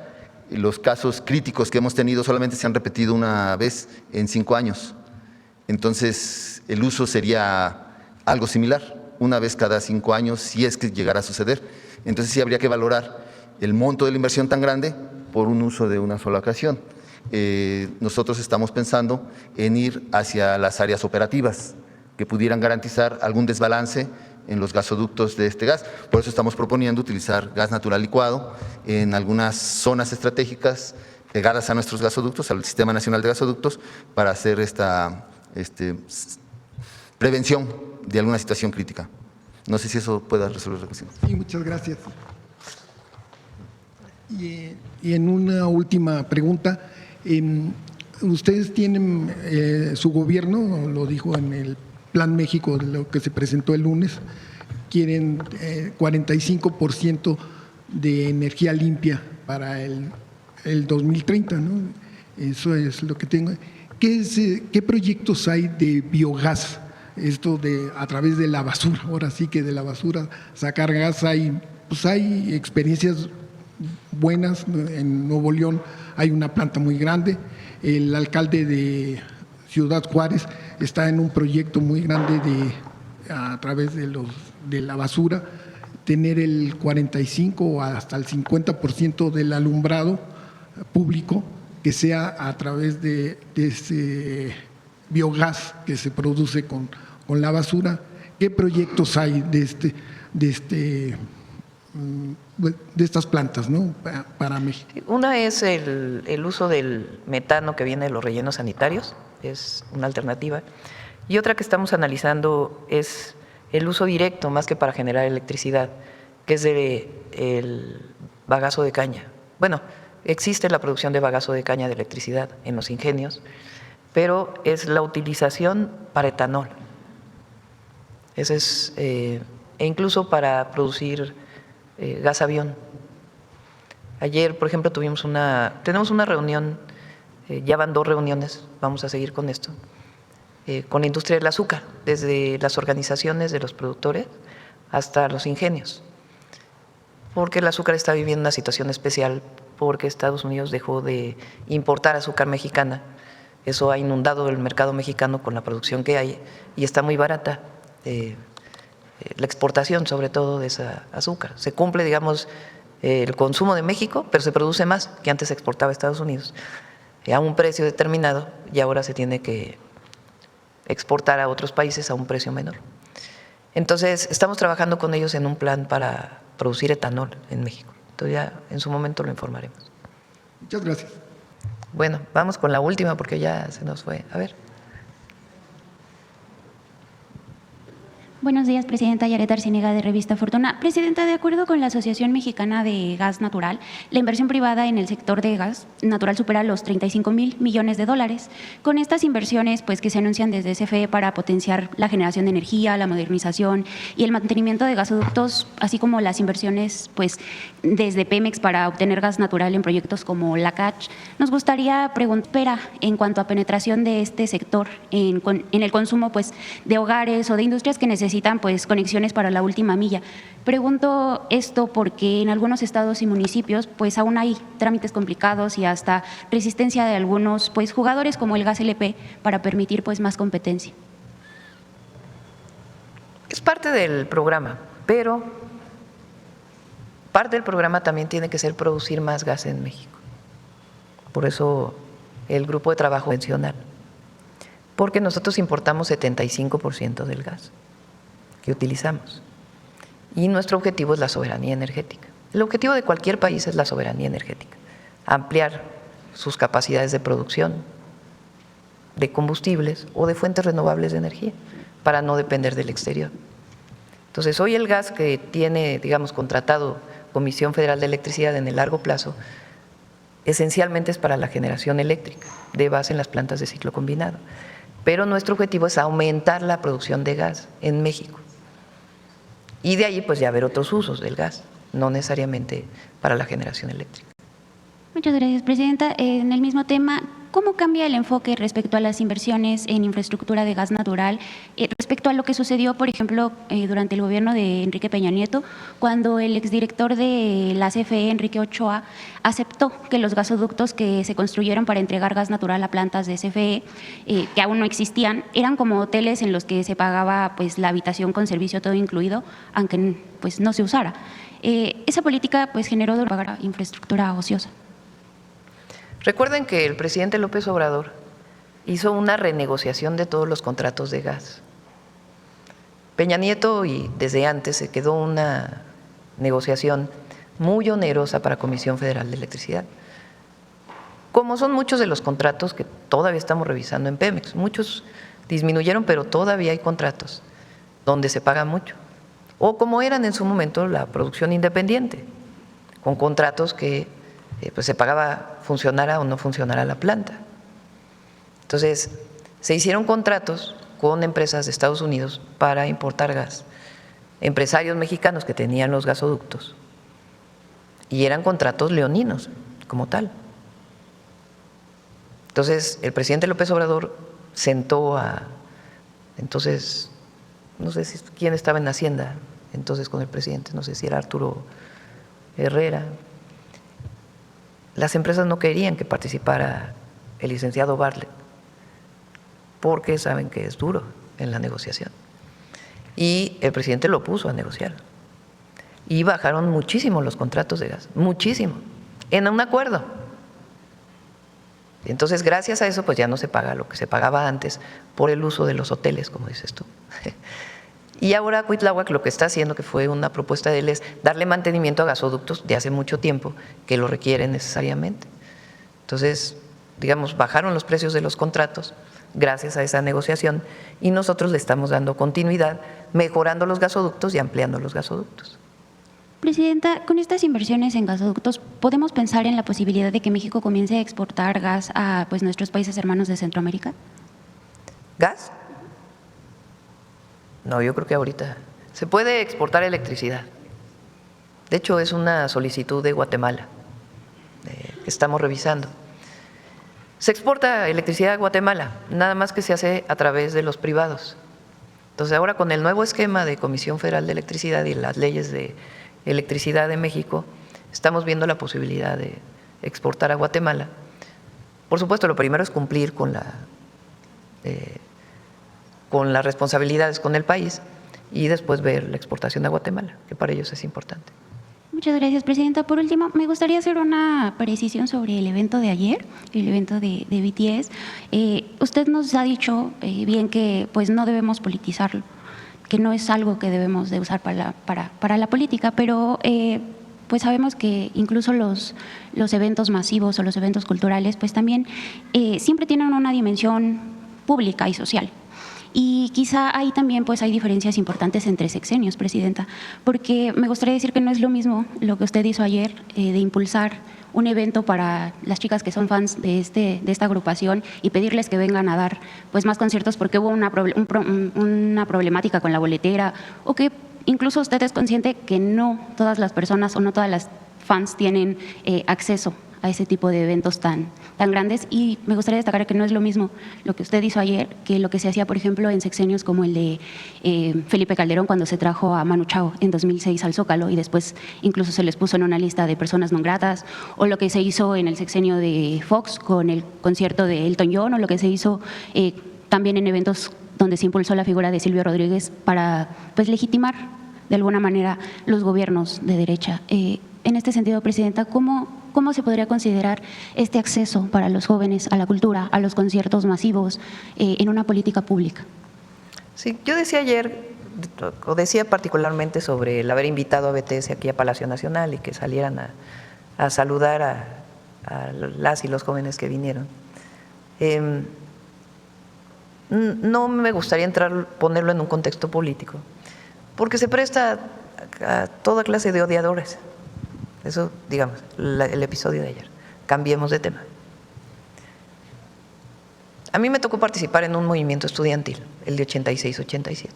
Los casos críticos que hemos tenido solamente se han repetido una vez en 5 años. Entonces, el uso sería algo similar, una vez cada 5 años, si es que llegara a suceder. Entonces, sí habría que valorar el monto de la inversión tan grande por un uso de una sola ocasión. Nosotros estamos pensando en ir hacia las áreas operativas que pudieran garantizar algún desbalance en los gasoductos de este gas. Por eso estamos proponiendo utilizar gas natural licuado en algunas zonas estratégicas pegadas a nuestros gasoductos, al Sistema Nacional de Gasoductos, para hacer esta prevención de alguna situación crítica. No sé si eso pueda resolver la cuestión. Sí, muchas gracias. Y en una última pregunta, ustedes tienen, su gobierno, lo dijo en el Plan México, lo que se presentó el lunes, quieren 45% de energía limpia para el 2030, ¿no? Eso es lo que tengo. ¿Qué proyectos hay de biogás? Esto a través de la basura, ahora sí que de la basura sacar gas, hay experiencias buenas. En Nuevo León hay una planta muy grande. El alcalde de Ciudad Juárez está en un proyecto muy grande a través de la basura, tener el 45 o hasta el 50% del alumbrado público que sea a través de ese biogás que se produce con la basura. ¿Qué proyectos hay de estas plantas, ¿no?, para México? Una es el uso del metano que viene de los rellenos sanitarios, es una alternativa. Y otra que estamos analizando es el uso directo, más que para generar electricidad, que es el bagazo de caña. Bueno, existe la producción de bagazo de caña de electricidad en los ingenios, pero es la utilización para etanol. Ese es, e incluso para producir gas avión. Ayer, por ejemplo, tenemos una reunión, ya van 2 reuniones, vamos a seguir con esto, con la industria del azúcar, desde las organizaciones de los productores hasta los ingenios, porque el azúcar está viviendo una situación especial, porque Estados Unidos dejó de importar azúcar mexicana. Eso ha inundado el mercado mexicano con la producción que hay y está muy barata la exportación, sobre todo, de esa azúcar. Se cumple, digamos, el consumo de México, pero se produce más que antes se exportaba a Estados Unidos a un precio determinado y ahora se tiene que exportar a otros países a un precio menor. Entonces, estamos trabajando con ellos en un plan para producir etanol en México. Entonces, ya en su momento lo informaremos. Muchas gracias. Bueno, vamos con la última porque ya se nos fue. A ver. Buenos días, Presidenta. Yaret Arciniega, de Revista Fortuna. Presidenta, de acuerdo con la Asociación Mexicana de Gas Natural, la inversión privada en el sector de gas natural supera los 35,000 millones de dólares. Con estas inversiones, pues, que se anuncian desde CFE para potenciar la generación de energía, la modernización y el mantenimiento de gasoductos, así como las inversiones, pues, desde Pemex para obtener gas natural en proyectos como la CACH, nos gustaría preguntar en cuanto a penetración de este sector en el consumo, pues, de hogares o de industrias que necesitan necesitan pues conexiones para la última milla. Pregunto esto porque en algunos estados y municipios pues aún hay trámites complicados y hasta resistencia de algunos pues jugadores como el Gas LP para permitir pues más competencia. Es parte del programa, pero parte del programa también tiene que ser producir más gas en México. Por eso el grupo de trabajo convencional, porque nosotros importamos 75% del gas que utilizamos y nuestro objetivo es la soberanía energética. El objetivo de cualquier país es la soberanía energética, ampliar sus capacidades de producción de combustibles o de fuentes renovables de energía para no depender del exterior. Entonces, hoy el gas que tiene, digamos, contratado Comisión Federal de Electricidad en el largo plazo, esencialmente es para la generación eléctrica de base en las plantas de ciclo combinado. Pero nuestro objetivo es aumentar la producción de gas en México. Y de ahí pues ya haber otros usos del gas, no necesariamente para la generación eléctrica. Muchas gracias, Presidenta. En el mismo tema, ¿cómo cambia el enfoque respecto a las inversiones en infraestructura de gas natural respecto a lo que sucedió, por ejemplo, durante el gobierno de Enrique Peña Nieto, cuando el exdirector de la CFE, Enrique Ochoa, aceptó que los gasoductos que se construyeron para entregar gas natural a plantas de CFE, que aún no existían, eran como hoteles en los que se pagaba pues la habitación con servicio todo incluido, aunque pues no se usara? Esa política pues generó infraestructura ociosa. Recuerden que el presidente López Obrador hizo una renegociación de todos los contratos de gas. Peña Nieto, y desde antes se quedó una negociación muy onerosa para Comisión Federal de Electricidad. Como son muchos de los contratos que todavía estamos revisando en Pemex, muchos disminuyeron, pero todavía hay contratos donde se paga mucho. O como eran en su momento la producción independiente, con contratos que pues se pagaba funcionara o no funcionara la planta. Entonces, se hicieron contratos con empresas de Estados Unidos para importar gas, empresarios mexicanos que tenían los gasoductos, y eran contratos leoninos como tal. Entonces, el presidente López Obrador sentó a, entonces, no sé si quién estaba en Hacienda entonces con el presidente, no sé si era Arturo Herrera. Las empresas no querían que participara el licenciado Bartlett porque saben que es duro en la negociación. Y el presidente lo puso a negociar. Y bajaron muchísimo los contratos de gas, muchísimo, en un acuerdo. Entonces, gracias a eso, pues ya no se paga lo que se pagaba antes por el uso de los hoteles, como dices tú. Y ahora Cuitláhuac lo que está haciendo, que fue una propuesta de él, es darle mantenimiento a gasoductos de hace mucho tiempo que lo requieren necesariamente. Entonces, digamos, bajaron los precios de los contratos gracias a esa negociación y nosotros le estamos dando continuidad, mejorando los gasoductos y ampliando los gasoductos. Presidenta, con estas inversiones en gasoductos, ¿podemos pensar en la posibilidad de que México comience a exportar gas a pues, nuestros países hermanos de Centroamérica? ¿Gas? No, yo creo que ahorita se puede exportar electricidad. De hecho, es una solicitud de Guatemala que estamos revisando. Se exporta electricidad a Guatemala, nada más que se hace a través de los privados. Entonces, ahora con el nuevo esquema de Comisión Federal de Electricidad y las leyes de electricidad de México, estamos viendo la posibilidad de exportar a Guatemala. Por supuesto, lo primero es cumplir con las responsabilidades con el país y después ver la exportación a Guatemala, que para ellos es importante. Muchas gracias, Presidenta. Por último, me gustaría hacer una precisión sobre el evento de ayer, el evento de BTS. Usted nos ha dicho bien que pues no debemos politizarlo, que no es algo que debemos de usar para la política, pero pues sabemos que incluso los eventos masivos o los eventos culturales pues también siempre tienen una dimensión pública y social. Y quizá ahí también pues hay diferencias importantes entre sexenios, Presidenta, porque me gustaría decir que no es lo mismo lo que usted hizo ayer de impulsar un evento para las chicas que son fans de esta agrupación y pedirles que vengan a dar pues más conciertos porque hubo una problemática con la boletera o que incluso usted es consciente que no todas las personas o no todas las fans tienen acceso a ese tipo de eventos tan grandes. Y me gustaría destacar que no es lo mismo lo que usted hizo ayer que lo que se hacía, por ejemplo, en sexenios como el de Felipe Calderón, cuando se trajo a Manu Chao en 2006 al Zócalo y después incluso se les puso en una lista de personas no gratas, o lo que se hizo en el sexenio de Fox con el concierto de Elton John, o lo que se hizo también en eventos donde se impulsó la figura de Silvio Rodríguez para pues legitimar de alguna manera los gobiernos de derecha. En este sentido, Presidenta, ¿cómo se podría considerar este acceso para los jóvenes a la cultura, a los conciertos masivos, en una política pública? Sí, yo decía ayer, o decía particularmente sobre el haber invitado a BTS aquí a Palacio Nacional y que salieran a saludar a las y los jóvenes que vinieron. No me gustaría ponerlo en un contexto político, porque se presta a toda clase de odiadores. Eso, digamos, el episodio de ayer. Cambiemos de tema. A mí me tocó participar en un movimiento estudiantil, el de 86-87.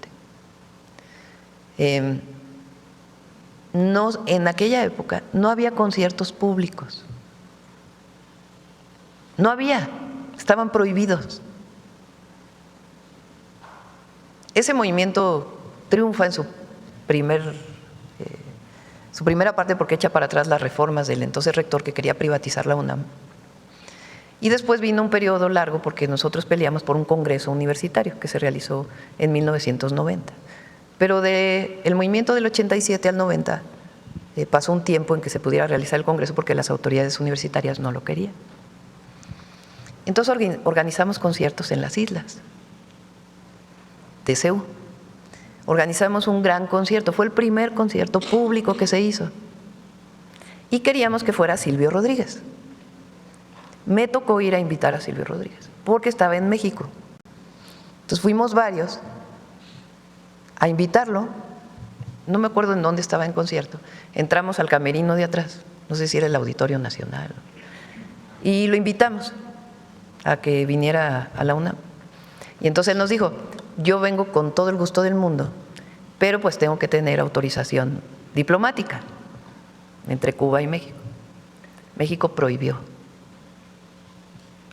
En aquella época no había conciertos públicos. No había, estaban prohibidos. Ese movimiento triunfa en su primera parte porque echa para atrás las reformas del entonces rector que quería privatizar la UNAM. Y después vino un periodo largo porque nosotros peleamos por un congreso universitario que se realizó en 1990. Pero del movimiento del 87 al 90 pasó un tiempo en que se pudiera realizar el congreso porque las autoridades universitarias no lo querían. Entonces organizamos conciertos en las islas de CEU. Organizamos un gran concierto, fue el primer concierto público que se hizo. Y queríamos que fuera Silvio Rodríguez. Me tocó ir a invitar a Silvio Rodríguez, porque estaba en México. Entonces fuimos varios a invitarlo, no me acuerdo en dónde estaba en concierto. Entramos al camerino de atrás, no sé si era el Auditorio Nacional, y lo invitamos a que viniera a la UNAM. Y entonces él nos dijo: yo vengo con todo el gusto del mundo, pero pues tengo que tener autorización diplomática entre Cuba y México. México prohibió,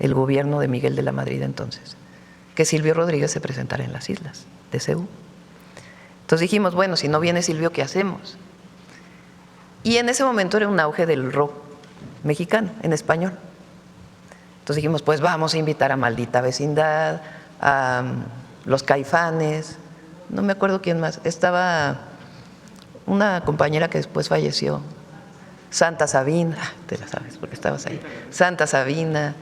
el gobierno de Miguel de la Madrid entonces, que Silvio Rodríguez se presentara en las islas de CEU. Entonces dijimos, bueno, si no viene Silvio, ¿qué hacemos? Y en ese momento era un auge del rock mexicano, en español. Entonces dijimos, pues vamos a invitar a Maldita Vecindad, a Los Caifanes, no me acuerdo quién más, estaba una compañera que después falleció, Santa Sabina, te la sabes porque estabas ahí, Santa Sabina,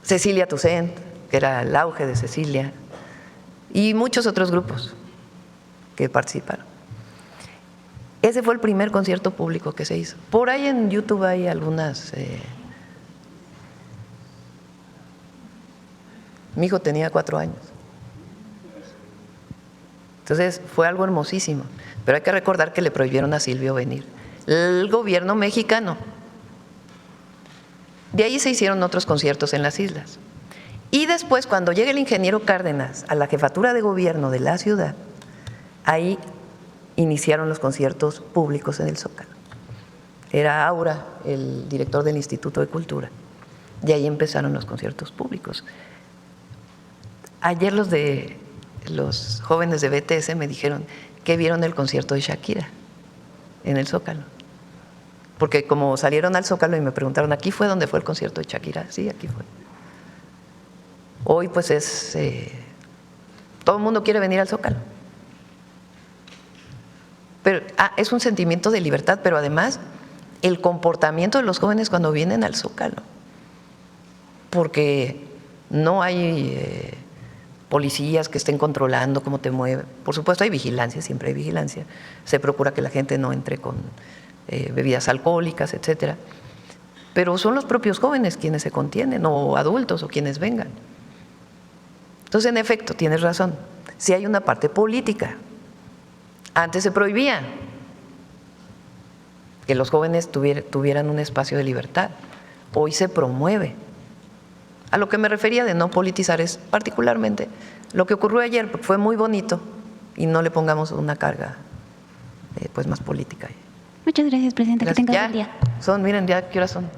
Cecilia Toussaint, que era el auge de Cecilia, y muchos otros grupos que participaron. Ese fue el primer concierto público que se hizo. Por ahí en YouTube hay algunas. Mi hijo tenía 4 años. Entonces fue algo hermosísimo. Pero hay que recordar que le prohibieron a Silvio venir. El gobierno mexicano. De ahí se hicieron otros conciertos en las islas. Y después, cuando llega el ingeniero Cárdenas a la jefatura de gobierno de la ciudad, ahí iniciaron los conciertos públicos en el Zócalo. Era Aura, el director del Instituto de Cultura. Y ahí empezaron los conciertos públicos. Ayer los jóvenes de BTS me dijeron que vieron el concierto de Shakira en el Zócalo. Porque como salieron al Zócalo y me preguntaron, ¿aquí fue donde fue el concierto de Shakira? Sí, aquí fue. Hoy pues todo el mundo quiere venir al Zócalo. Pero es un sentimiento de libertad, pero además el comportamiento de los jóvenes cuando vienen al Zócalo. Porque no hay policías que estén controlando cómo te mueves. Por supuesto hay vigilancia, siempre hay vigilancia. Se procura que la gente no entre con bebidas alcohólicas, etcétera. Pero son los propios jóvenes quienes se contienen, o adultos, o quienes vengan. Entonces, en efecto, tienes razón. Sí hay una parte política. Antes se prohibía que los jóvenes tuvieran un espacio de libertad. Hoy se promueve. A lo que me refería de no politizar es particularmente lo que ocurrió ayer, porque fue muy bonito, y no le pongamos una carga pues más política. Muchas gracias, presidenta. Que tenga Ya buen día. son, miren, ya qué horas son.